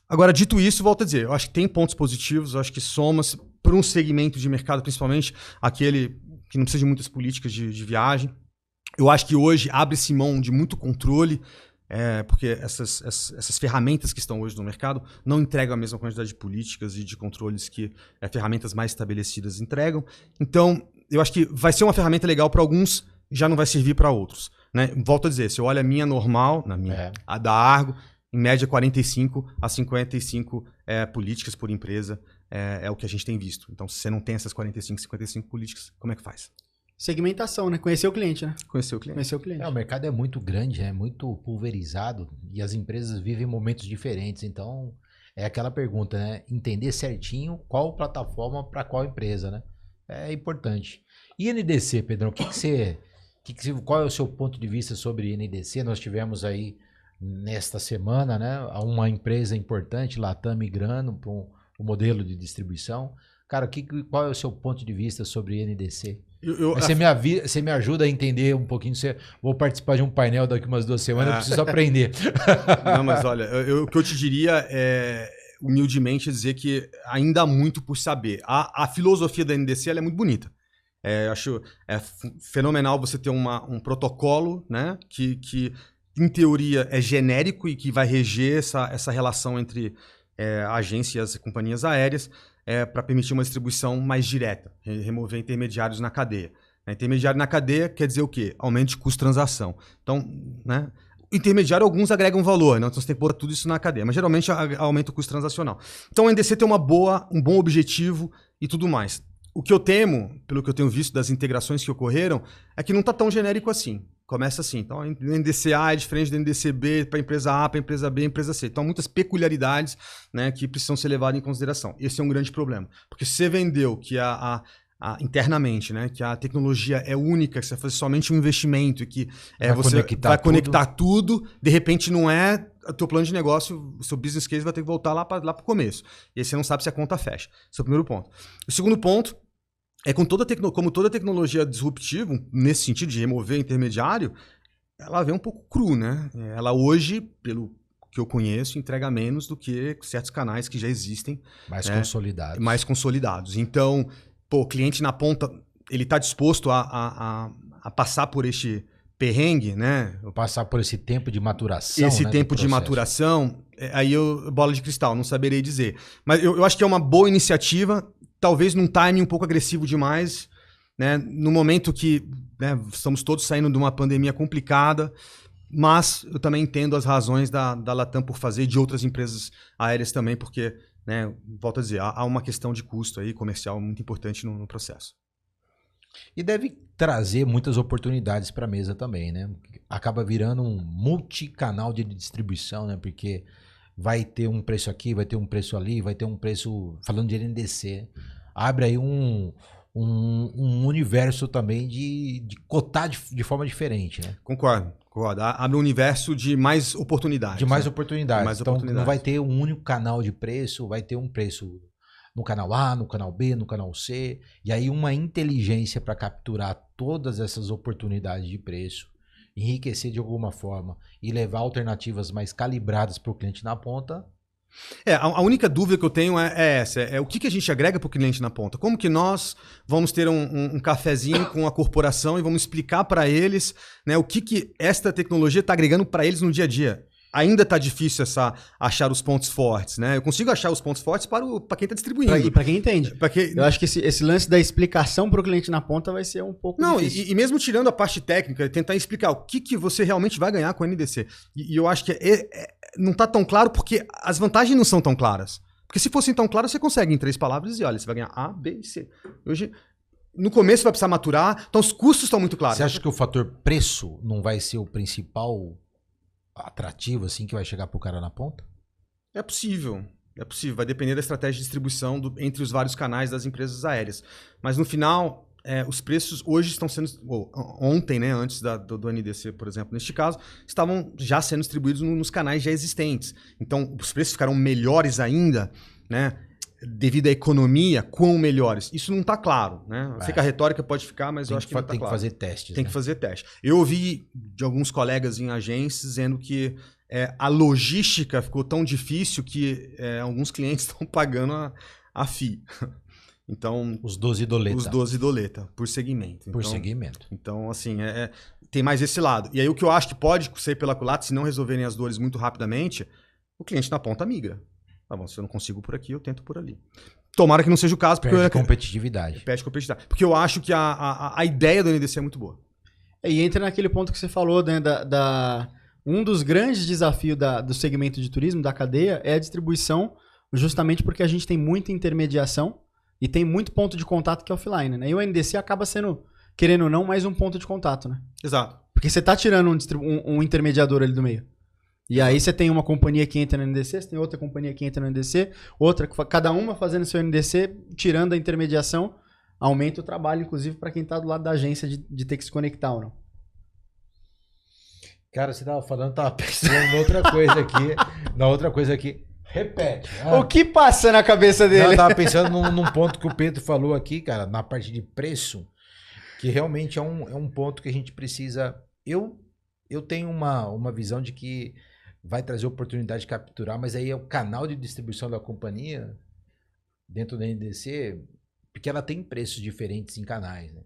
Agora, dito isso, volto a dizer, eu acho que tem pontos positivos, eu acho que somas para um segmento de mercado, principalmente aquele que não precisa de muitas políticas de viagem. Eu acho que hoje abre-se mão de muito controle, porque essas ferramentas que estão hoje no mercado não entregam a mesma quantidade de políticas e de controles que ferramentas mais estabelecidas entregam. Então, eu acho que vai ser uma ferramenta legal para alguns, já não vai servir para outros. Né? Volto a dizer, se eu olho a minha normal, a da Argo, em média 45 a 55 políticas por empresa é o que a gente tem visto. Então, se você não tem essas 55 políticas, como é que faz? Segmentação, né? Conhecer o cliente, né? Conhecer o cliente. O mercado é muito grande, é muito pulverizado e as empresas vivem momentos diferentes. Então, é aquela pergunta, né? Entender certinho qual plataforma para qual empresa, né? É importante. E NDC, Pedrão, qual é o seu ponto de vista sobre NDC? Nós tivemos aí nesta semana, né, uma empresa importante, Latam, migrando para um modelo de distribuição. Cara, qual é o seu ponto de vista sobre NDC? Você me ajuda a entender um pouquinho. Vou participar de um painel daqui umas 2 semanas, eu preciso aprender. Não, mas olha, o que eu te diria é, humildemente, dizer que ainda há muito por saber. A filosofia da NDC ela é muito bonita. Acho fenomenal você ter um protocolo, né, que em teoria é genérico e que vai reger essa relação entre agências e companhias aéreas. Para permitir uma distribuição mais direta, remover intermediários na cadeia. Intermediário na cadeia quer dizer o quê? Aumento de custo de transação. Então, né, intermediário, alguns agregam valor, né? Então você tem que botar tudo isso na cadeia, mas geralmente aumenta o custo transacional. Então a NDC tem um bom objetivo e tudo mais. O que eu temo, pelo que eu tenho visto das integrações que ocorreram, é que não está tão genérico assim. Começa assim. Então, o NDC A é diferente do NDC B para a empresa A, para a empresa B, empresa C. Então, há muitas peculiaridades, né, que precisam ser levadas em consideração. Esse é um grande problema. Porque se você vendeu que internamente, né, que a tecnologia é única, que você vai fazer somente um investimento e que você vai conectar tudo, de repente não é o teu plano de negócio, o seu business case vai ter que voltar lá para o começo. E aí você não sabe se a conta fecha. Esse é o primeiro ponto. O segundo ponto é como toda tecnologia disruptiva, nesse sentido de remover intermediário, ela vem um pouco cru, né? Ela hoje, pelo que eu conheço, entrega menos do que certos canais que já existem. Mais consolidados. Então, o cliente na ponta, ele está disposto a passar por este perrengue, né? Passar por esse tempo de maturação. Esse tempo de maturação, aí bola de cristal, não saberei dizer. Mas eu acho que é uma boa iniciativa, talvez num timing um pouco agressivo demais, né? No momento que, né, estamos todos saindo de uma pandemia complicada, mas eu também entendo as razões da Latam por fazer, de outras empresas aéreas também, porque, né, volto a dizer, há uma questão de custo aí, comercial muito importante no processo. E deve trazer muitas oportunidades para a mesa também, né? Acaba virando um multicanal de distribuição, né? Porque vai ter um preço aqui, vai ter um preço ali, vai ter um preço, falando de NDC, abre aí um universo também de cotar de forma diferente, né? Concordo. Abre um universo de mais oportunidades. De mais oportunidades. Então não vai ter um único canal de preço, vai ter um preço no canal A, no canal B, no canal C, e aí uma inteligência para capturar todas essas oportunidades de preço, enriquecer de alguma forma e levar alternativas mais calibradas para o cliente na ponta. A única dúvida que eu tenho é essa, o que a gente agrega para o cliente na ponta? Como que nós vamos ter um cafezinho com a corporação e vamos explicar para eles, né, o que esta tecnologia está agregando para eles no dia a dia? Ainda está difícil achar os pontos fortes, né? Eu consigo achar os pontos fortes para quem está distribuindo. E para quem entende. Eu acho que esse lance da explicação para o cliente na ponta vai ser um pouco difícil. E mesmo tirando a parte técnica, tentar explicar o que você realmente vai ganhar com o NDC. E eu acho que não está tão claro porque as vantagens não são tão claras. Porque se fossem tão claras, você consegue em 3 palavras dizer, olha, você vai ganhar A, B e C. Hoje, no começo vai precisar maturar, então os custos estão muito claros. Você acha que o fator preço não vai ser o principal atrativo assim que vai chegar pro cara na ponta? É possível, vai depender da estratégia de distribuição entre os vários canais das empresas aéreas, mas no final os preços hoje estão sendo, ontem, né, antes do NDC, por exemplo, neste caso, estavam já sendo distribuídos nos canais já existentes, então os preços ficaram melhores ainda, né, devido à economia, quão melhores. Isso não está claro, né? Eu sei que a retórica pode ficar, mas eu acho que não está claro. Tem que fazer testes. Tem que fazer teste. Eu ouvi de alguns colegas em agências dizendo que a logística ficou tão difícil que alguns clientes estão pagando a FII. Então, os 12 doletas. Os 12 doletas, por segmento. Por segmento. Então, assim, tem mais esse lado. E aí o que eu acho que pode ser pela culatra, se não resolverem as dores muito rapidamente, o cliente na ponta migra. Tá bom, se eu não consigo por aqui, eu tento por ali. Tomara que não seja o caso. Perde competitividade. Perde competitividade. Porque eu acho que a ideia do NDC é muito boa. E entra naquele ponto que você falou, né, um dos grandes desafios do segmento de turismo, da cadeia, é a distribuição, justamente porque a gente tem muita intermediação e tem muito ponto de contato que é offline, né? E o NDC acaba sendo, querendo ou não, mais um ponto de contato, né? Exato. Porque você está tirando um intermediador ali do meio. E aí você tem uma companhia que entra no NDC, você tem outra companhia que entra no NDC, outra, cada uma fazendo seu NDC, tirando a intermediação, aumenta o trabalho, inclusive, para quem está do lado da agência de ter que se conectar ou não. Cara, você tava falando, tava pensando na outra coisa aqui. Repete. O que passa na cabeça dele? Eu tava pensando num ponto que o Pedro falou aqui, cara, na parte de preço, que realmente é um ponto que a gente precisa... Eu tenho uma visão de que vai trazer oportunidade de capturar, mas aí é o canal de distribuição da companhia, dentro da NDC, porque ela tem preços diferentes em canais, né?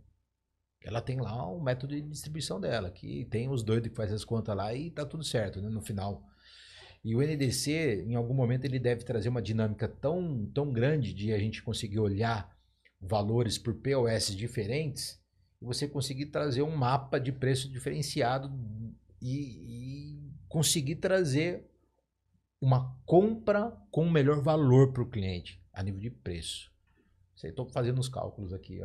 Ela tem lá um método de distribuição dela, que tem os doidos que fazem as contas lá e tá tudo certo, né, no final. E o NDC, em algum momento, ele deve trazer uma dinâmica tão grande de a gente conseguir olhar valores por POS diferentes e você conseguir trazer um mapa de preço diferenciado e conseguir trazer uma compra com melhor valor para o cliente a nível de preço. Estou fazendo os cálculos aqui.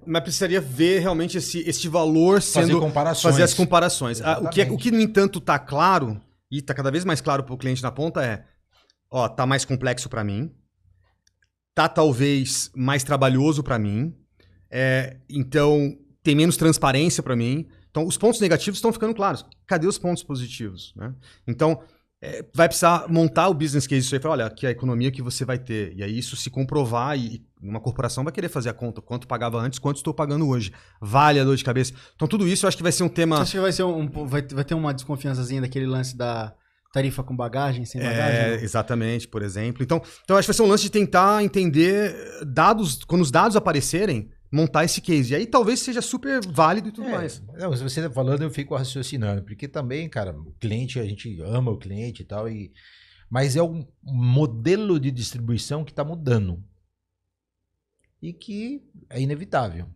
Mas precisaria ver realmente esse valor sendo... Fazer as comparações. O que, no entanto, está claro, e está cada vez mais claro para o cliente na ponta tá mais complexo para mim, tá talvez mais trabalhoso para mim, então tem menos transparência para mim. Então, os pontos negativos estão ficando claros. Cadê os pontos positivos? Né? Então... vai precisar montar o business case isso aí, olha, aqui é a economia que você vai ter. E aí isso se comprovar e uma corporação vai querer fazer a conta. Quanto pagava antes, quanto estou pagando hoje. Vale a dor de cabeça. Então tudo isso eu acho que vai ser um tema... Acho que vai ter uma desconfiançazinha daquele lance da tarifa com bagagem, sem bagagem? Exatamente, por exemplo. Então acho que vai ser um lance de tentar entender dados, quando os dados aparecerem, montar esse case. E aí talvez seja super válido e tudo mais. Não, se você tá falando, eu fico raciocinando. Porque também, cara, o cliente, a gente ama o cliente e tal, mas é um modelo de distribuição que está mudando. E que é inevitável.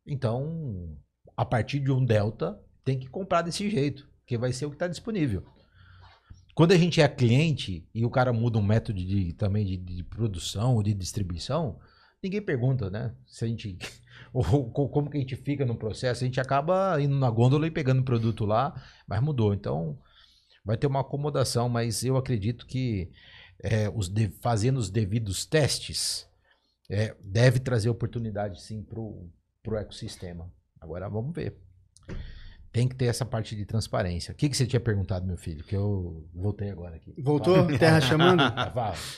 Então, a partir de um delta, tem que comprar desse jeito, que vai ser o que está disponível. Quando a gente é cliente e o cara muda um método também de produção ou de distribuição, ninguém pergunta, né? Se a gente... ou como que a gente fica no processo, a gente acaba indo na gôndola e pegando o produto lá, mas mudou. Então, vai ter uma acomodação, mas eu acredito que fazendo os devidos testes, deve trazer oportunidade, sim, pro ecossistema. Agora, vamos ver. Tem que ter essa parte de transparência. O que você tinha perguntado, meu filho? Que eu voltei agora aqui. Voltou? Terra chamando?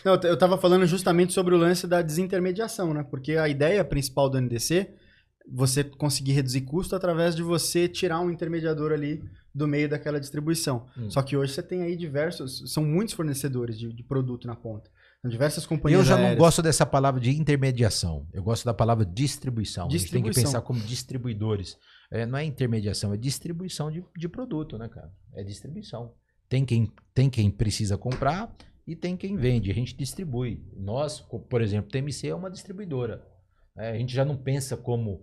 Não, eu estava falando justamente sobre o lance da desintermediação, né? Porque a ideia principal do NDC, você conseguir reduzir custo através de você tirar um intermediador ali do meio daquela distribuição. Só que hoje você tem aí são muitos fornecedores de produto na ponta. São diversas companhias aéreas. Eu já não gosto dessa palavra de intermediação. Eu gosto da palavra distribuição. A gente tem que pensar como distribuidores. Não é intermediação, é distribuição de produto, né, cara? É distribuição. Tem quem precisa comprar e tem quem vende. A gente distribui. Nós, por exemplo, TMC é uma distribuidora. A gente já não pensa como...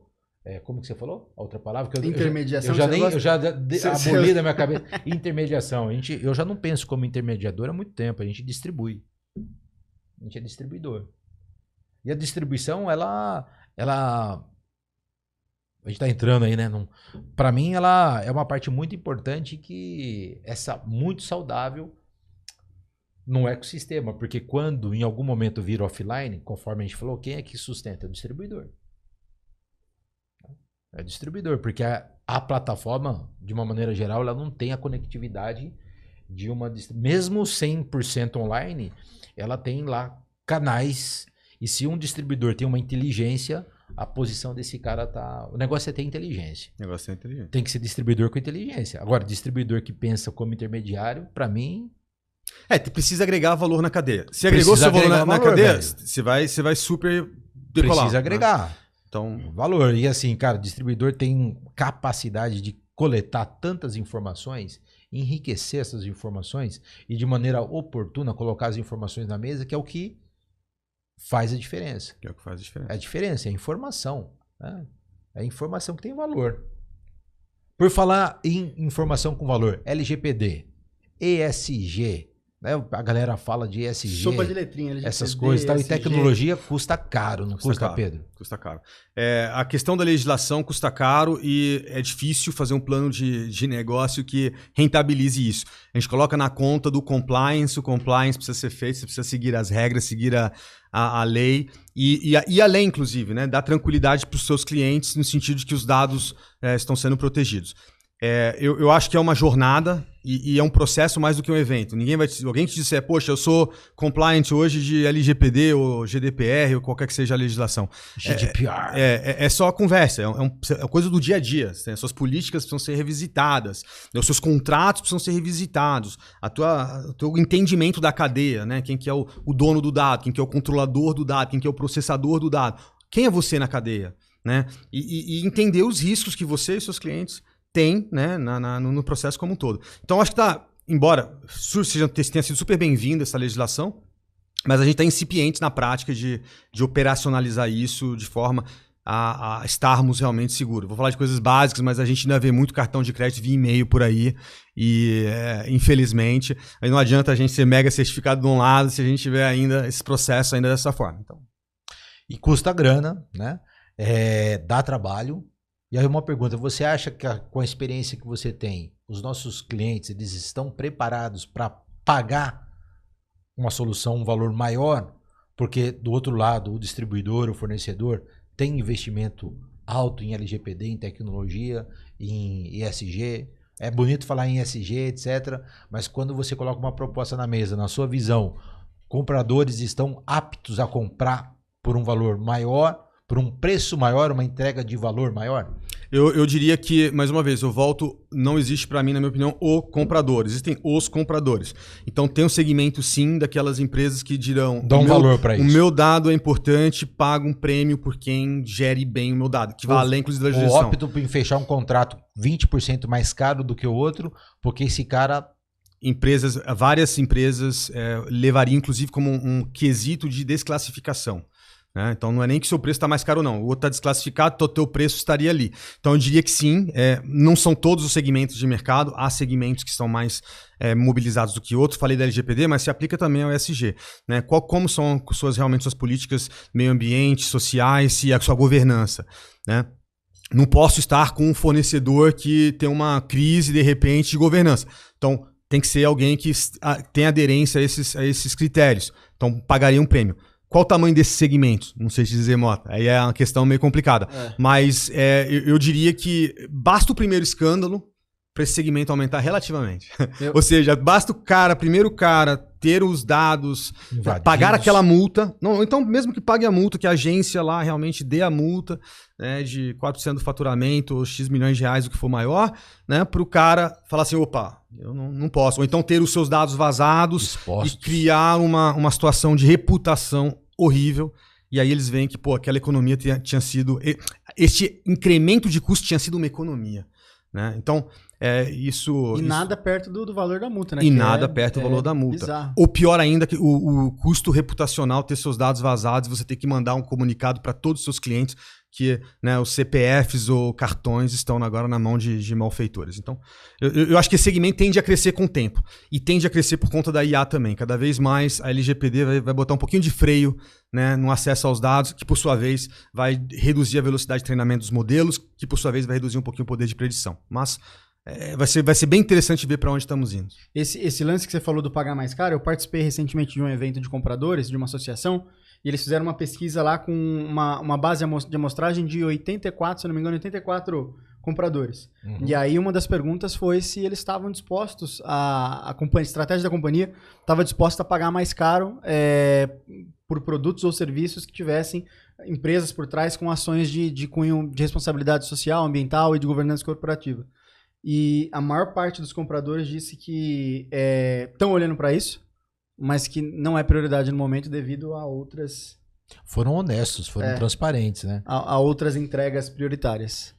como que você falou? A outra palavra? Intermediação. Eu já aboli da minha cabeça. Intermediação. Eu já não penso como intermediador há muito tempo. A gente distribui. A gente é distribuidor. E a distribuição, ela a gente está entrando aí, né? Para mim, ela é uma parte muito importante que muito saudável no ecossistema. Porque quando, em algum momento, vira offline, conforme a gente falou, quem é que sustenta? É o distribuidor. É o distribuidor, porque a plataforma, de uma maneira geral, ela não tem a conectividade de uma... Mesmo 100% online, ela tem lá canais. E se um distribuidor tem uma inteligência... A posição desse cara tá... O negócio é ter inteligência. Tem que ser distribuidor com inteligência. Agora, distribuidor que pensa como intermediário, para mim... precisa agregar valor na cadeia. Se agregou seu valor na cadeia, você vai super decolar. Precisa agregar. Né? Então, valor. E assim, cara, o distribuidor tem capacidade de coletar tantas informações, enriquecer essas informações e de maneira oportuna colocar as informações na mesa, que é o que faz a diferença. Que é o que faz a diferença. A diferença é a informação. Né? É a informação que tem valor. Por falar em informação com valor, LGPD, ESG, né? A galera fala de ESG. Sopa de letrinha, LGPD, essas coisas e tal. E tecnologia custa caro, não custa, Pedro? Custa caro. A questão da legislação custa caro e é difícil fazer um plano de negócio que rentabilize isso. A gente coloca na conta do compliance, o compliance precisa ser feito, você precisa seguir as regras, seguir a lei e a lei, inclusive, né? Dar tranquilidade para os seus clientes no sentido de que os dados estão sendo protegidos. Eu acho que é uma jornada e é um processo mais do que um evento. Alguém te disser, poxa, eu sou compliant hoje de LGPD ou GDPR ou qualquer que seja a legislação. GDPR. É só a conversa, é coisa do dia a dia. As suas políticas precisam ser revisitadas, os seus contratos precisam ser revisitados, o teu entendimento da cadeia, né? Quem que é o dono do dado, quem que é o controlador do dado, quem que é o processador do dado. Quem é você na cadeia? Né? E entender os riscos que você e seus clientes tem, né, no processo como um todo. Então, acho que embora tenha sido super bem-vinda essa legislação, mas a gente está incipiente na prática de operacionalizar isso de forma a estarmos realmente seguros. Vou falar de coisas básicas, mas a gente ainda vê muito cartão de crédito via e-mail por aí e, infelizmente, aí não adianta a gente ser mega certificado de um lado se a gente tiver ainda esse processo ainda dessa forma. Então. E custa grana, né? Dá trabalho. E aí uma pergunta, você acha que com a experiência que você tem, os nossos clientes, eles estão preparados para pagar uma solução, um valor maior? Porque do outro lado, o distribuidor, o fornecedor, tem investimento alto em LGPD, em tecnologia, em ESG. É bonito falar em ESG, etc. Mas quando você coloca uma proposta na mesa, na sua visão, compradores estão aptos a comprar por um valor maior, por um preço maior, uma entrega de valor maior? Eu diria que, mais uma vez, não existe para mim, na minha opinião, o comprador. Existem os compradores. Então tem um segmento, sim, daquelas empresas que dirão... Dá um valor para isso. O meu dado é importante, paga um prêmio por quem gere bem o meu dado, que vai além, inclusive, da legislação. Opto em fechar um contrato 20% mais caro do que o outro, porque esse cara... Várias empresas levariam, inclusive, como um quesito de desclassificação. Então não é nem que o seu preço está mais caro ou não. O outro está desclassificado, então o teu preço estaria ali. Então eu diria que sim, não são todos os segmentos de mercado, há segmentos que são mais mobilizados do que outros. Falei da LGPD, mas se aplica também ao ESG. Né? Como são realmente suas políticas meio ambiente, sociais e a sua governança. Né? Não posso estar com um fornecedor que tem uma crise de repente de governança. Então tem que ser alguém que tem aderência a esses critérios. Então pagaria um prêmio. Qual o tamanho desse segmento? Não sei te dizer, Mota. Aí é uma questão meio complicada. Mas eu diria que basta o primeiro escândalo para esse segmento aumentar relativamente. Ou seja, basta primeiro cara ter os dados, pagar aquela multa. Não, então, mesmo que pague a multa, que a agência lá realmente dê a multa, né, de 4% do faturamento, ou X milhões de reais, o que for maior, né, para o cara falar assim, opa, eu não posso. Ou então ter os seus dados vazados e criar uma situação de reputação horrível. E aí eles veem que, aquela economia tinha sido... Este incremento de custo tinha sido uma economia. Né? Então, isso... nada perto do valor da multa, né? E nada perto do valor da multa. Bizarro. Ou pior ainda, que o custo reputacional, ter seus dados vazados, você ter que mandar um comunicado para todos os seus clientes que, né, os CPFs ou cartões estão agora na mão de malfeitores. Então, eu acho que esse segmento tende a crescer com o tempo. E tende a crescer por conta da IA também. Cada vez mais a LGPD vai botar um pouquinho de freio, né, no acesso aos dados, que por sua vez vai reduzir a velocidade de treinamento dos modelos, que por sua vez vai reduzir um pouquinho o poder de predição. Mas vai ser bem interessante ver para onde estamos indo. Esse lance que você falou do pagar mais caro, eu participei recentemente de um evento de compradores, de uma associação, e eles fizeram uma pesquisa lá com uma base de amostragem de 84, se não me engano, 84 compradores. Uhum. E aí uma das perguntas foi se eles estavam dispostos, a estratégia da companhia estava disposta a pagar mais caro por produtos ou serviços que tivessem empresas por trás com ações de cunho de responsabilidade social, ambiental e de governança corporativa. E a maior parte dos compradores disse que estão olhando para isso, mas que não é prioridade no momento devido a outras... Foram honestos, foram transparentes, né? A outras entregas prioritárias.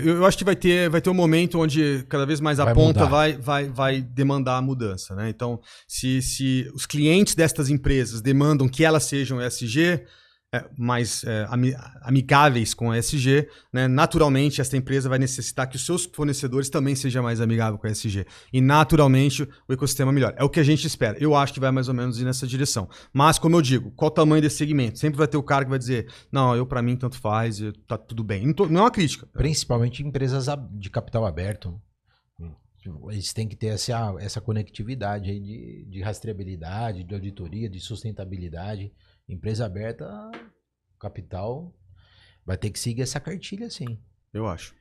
Eu acho que vai ter um momento onde cada vez mais a ponta vai demandar a mudança. Né? Então, se os clientes destas empresas demandam que elas sejam ESG... mais amigáveis com a ESG, né? Naturalmente esta empresa vai necessitar que os seus fornecedores também sejam mais amigáveis com a ESG. E naturalmente o ecossistema melhor. É o que a gente espera. Eu acho que vai mais ou menos ir nessa direção. Mas, como eu digo, qual o tamanho desse segmento? Sempre vai ter o cara que vai dizer, não, para mim tanto faz, tá tudo bem. Não é uma crítica. Principalmente empresas de capital aberto. Eles têm que ter essa conectividade aí de rastreabilidade, de auditoria, de sustentabilidade. Empresa aberta, capital, vai ter que seguir essa cartilha, sim. Eu acho.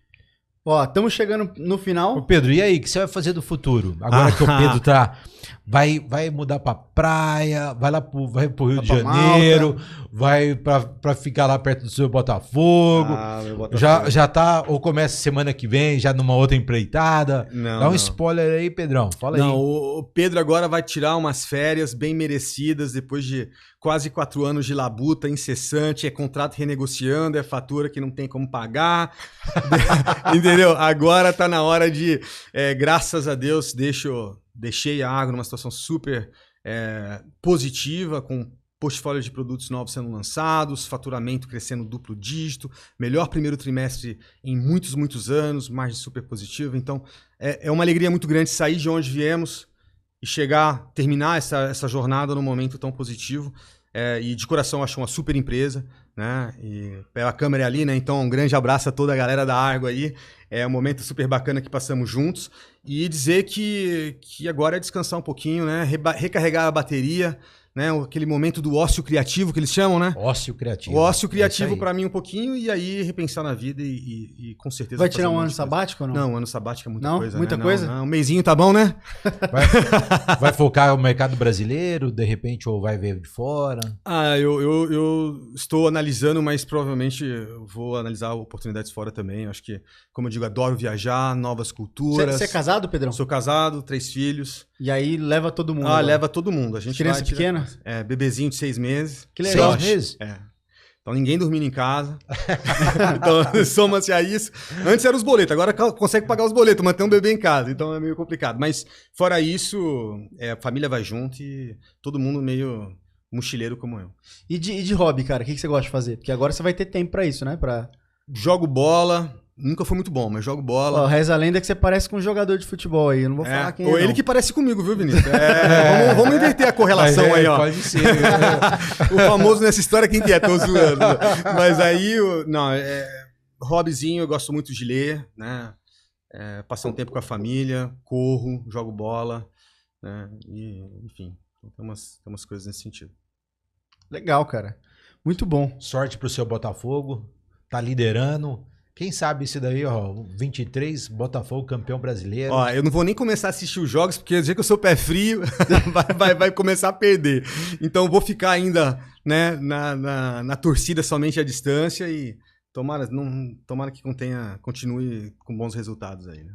Ó, estamos chegando no final. Ô Pedro, e aí, o que você vai fazer do futuro? Agora que o Pedro tá... Vai mudar pra praia, vai pro Rio de Janeiro, vai pra ficar lá perto do seu Botafogo. Meu Botafogo. Já tá, ou começa semana que vem, já numa outra empreitada. Não, Dá um spoiler aí, Pedrão. Fala aí. Não, o Pedro agora vai tirar umas férias bem merecidas depois de quase 4 anos de labuta incessante, é contrato renegociando, é fatura que não tem como pagar, entendeu? Agora tá na hora de, graças a Deus, deixei a Agro numa situação super positiva, com portfólio de produtos novos sendo lançados, faturamento crescendo duplo dígito, melhor primeiro trimestre em muitos, muitos anos, margem super positiva. Então, é uma alegria muito grande sair de onde viemos e terminar essa jornada num momento tão positivo. E de coração acho uma super empresa, né? E pela câmera ali, né? Então um grande abraço a toda a galera da Argo aí. É um momento super bacana que passamos juntos. E dizer que agora é descansar um pouquinho, né? Recarregar a bateria, né? Aquele momento do ócio criativo que eles chamam, né? Ócio criativo. O ócio criativo para mim um pouquinho e aí repensar na vida e com certeza... Vai tirar um ano sabático ou não? Não, um ano sabático é muita coisa, muita né? coisa? Não, um mêsinho tá bom, né? Vai focar no mercado brasileiro, de repente, ou vai ver de fora? Eu estou analisando, mas provavelmente vou analisar oportunidades fora também. Acho que, como eu digo, adoro viajar, novas culturas. Você é casado, Pedrão? Sou casado, 3 filhos. E aí leva todo mundo? Leva todo mundo. A gente criança pequena? Bebezinho de 6 meses. Que legal. 6 meses? Então ninguém dormindo em casa. Então soma-se a isso. Antes eram os boletos, agora consegue pagar os boletos, mas tem um bebê em casa, então é meio complicado. Mas fora isso, a família vai junto e todo mundo meio mochileiro como eu. E de hobby, cara, o que você gosta de fazer? Porque agora você vai ter tempo pra isso, né? Jogo bola. Nunca foi muito bom, mas jogo bola. Reza a lenda que você parece com um jogador de futebol aí. Eu não vou falar quem é. Ou ele que parece comigo, viu, Vinícius? Vamos inverter a correlação aí, ó. Pode ser. O famoso nessa história, quem que é? Tô zoando. Mas aí, hobbyzinho, eu gosto muito de ler, né? Passar um tempo com a família, corro, jogo bola, né? E, enfim, tem umas coisas nesse sentido. Legal, cara. Muito bom. Sorte pro seu Botafogo. Tá liderando. Quem sabe isso daí, ó, 23, Botafogo campeão brasileiro. Ó, eu não vou nem começar a assistir os jogos, porque dizer que eu sou pé frio, vai começar a perder. Então eu vou ficar ainda, né, na torcida somente à distância e tomara que continue com bons resultados aí, né?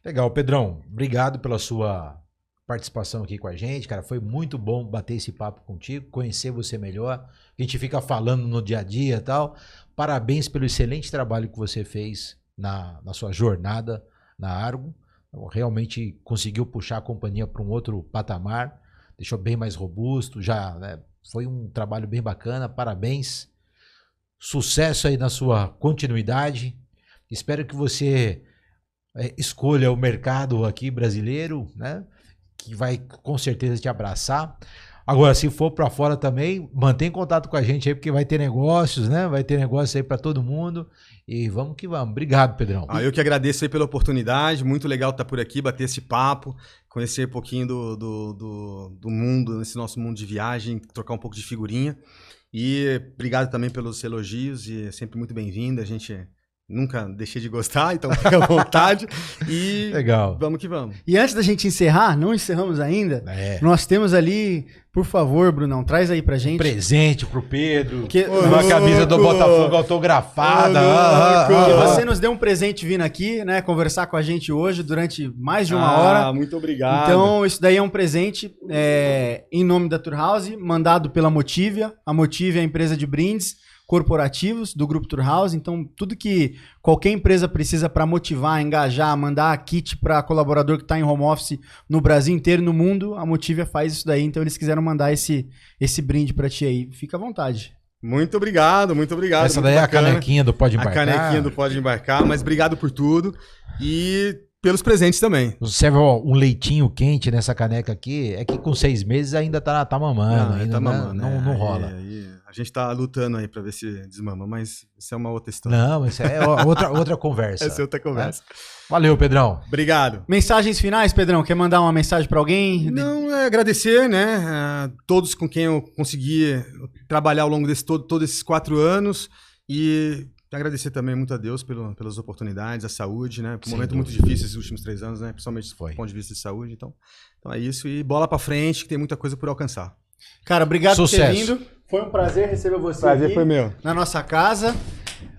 Legal, Pedrão, obrigado pela sua participação aqui com a gente, cara, foi muito bom bater esse papo contigo, conhecer você melhor, a gente fica falando no dia a dia e tal. Parabéns pelo excelente trabalho que você fez na sua jornada na Argo. Realmente conseguiu puxar a companhia para um outro patamar, deixou bem mais robusto, né, foi um trabalho bem bacana, parabéns. Sucesso aí na sua continuidade. Espero que você escolha o mercado aqui brasileiro, né, que vai com certeza te abraçar. Agora, se for para fora também, mantém contato com a gente aí, porque vai ter negócios, né? Vai ter negócios aí para todo mundo. E vamos que vamos. Obrigado, Pedrão. Eu que agradeço aí pela oportunidade. Muito legal estar por aqui, bater esse papo, conhecer um pouquinho do mundo, nesse nosso mundo de viagem, trocar um pouco de figurinha. E obrigado também pelos elogios e é sempre muito bem-vindo. A gente nunca deixei de gostar, então fica à vontade. E legal. Vamos que vamos. E antes da gente encerrar, não encerramos ainda, nós temos ali, por favor, Brunão, traz aí pra gente. Presente pro Pedro, uma camisa do Botafogo autografada. Você nos deu um presente vindo aqui, né, conversar com a gente hoje durante mais de uma hora. Muito obrigado. Então, isso daí é um presente em nome da Turhouse, mandado pela Motivia. A Motivia é a empresa de brindes corporativos do Grupo Turhouse, então tudo que qualquer empresa precisa para motivar, engajar, mandar kit para colaborador que está em home office no Brasil inteiro, no mundo, a Motivia faz isso daí, então eles quiseram mandar esse brinde para ti aí, fica à vontade. Muito obrigado, muito obrigado. Essa daí é a canequinha do Pode Embarcar. A canequinha do Pode Embarcar, mas obrigado por tudo e pelos presentes também. Serve um leitinho quente nessa caneca aqui, é que com 6 meses ainda tá mamando, ainda tá mamando, não rola. A gente tá lutando aí pra ver se desmama, mas isso é uma outra história. Não, isso é outra conversa. Essa é outra conversa. Valeu, Pedrão. Obrigado. Mensagens finais, Pedrão? Quer mandar uma mensagem pra alguém? Não, agradecer, né, todos com quem eu consegui trabalhar ao longo todos esses 4 anos e Agradecer também muito a Deus pelas oportunidades, a saúde, né? Um momento muito difícil esses últimos 3 anos, né? Principalmente do ponto de vista de saúde. Então é isso. E bola pra frente, que tem muita coisa por alcançar. Cara, obrigado por ter vindo. Foi um prazer receber você prazer aqui foi meu. Na nossa casa.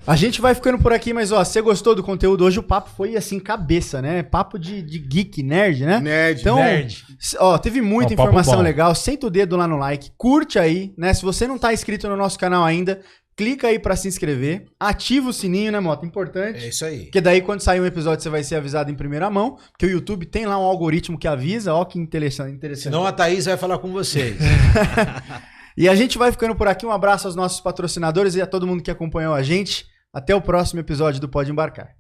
A gente vai ficando por aqui, mas ó, você gostou do conteúdo? Hoje o papo foi assim, cabeça, né? Papo de geek, nerd, né? Então, ó, teve muita informação legal. Senta o dedo lá no like, curte aí, né? Se você não tá inscrito no nosso canal ainda, clica aí pra se inscrever, ativa o sininho, né, Mota? Importante. É isso aí. Porque daí quando sair um episódio você vai ser avisado em primeira mão, porque o YouTube tem lá um algoritmo que avisa, ó que interessante. Senão a Thaís vai falar com vocês. E a gente vai ficando por aqui. Um abraço aos nossos patrocinadores e a todo mundo que acompanhou a gente. Até o próximo episódio do Pode Embarcar.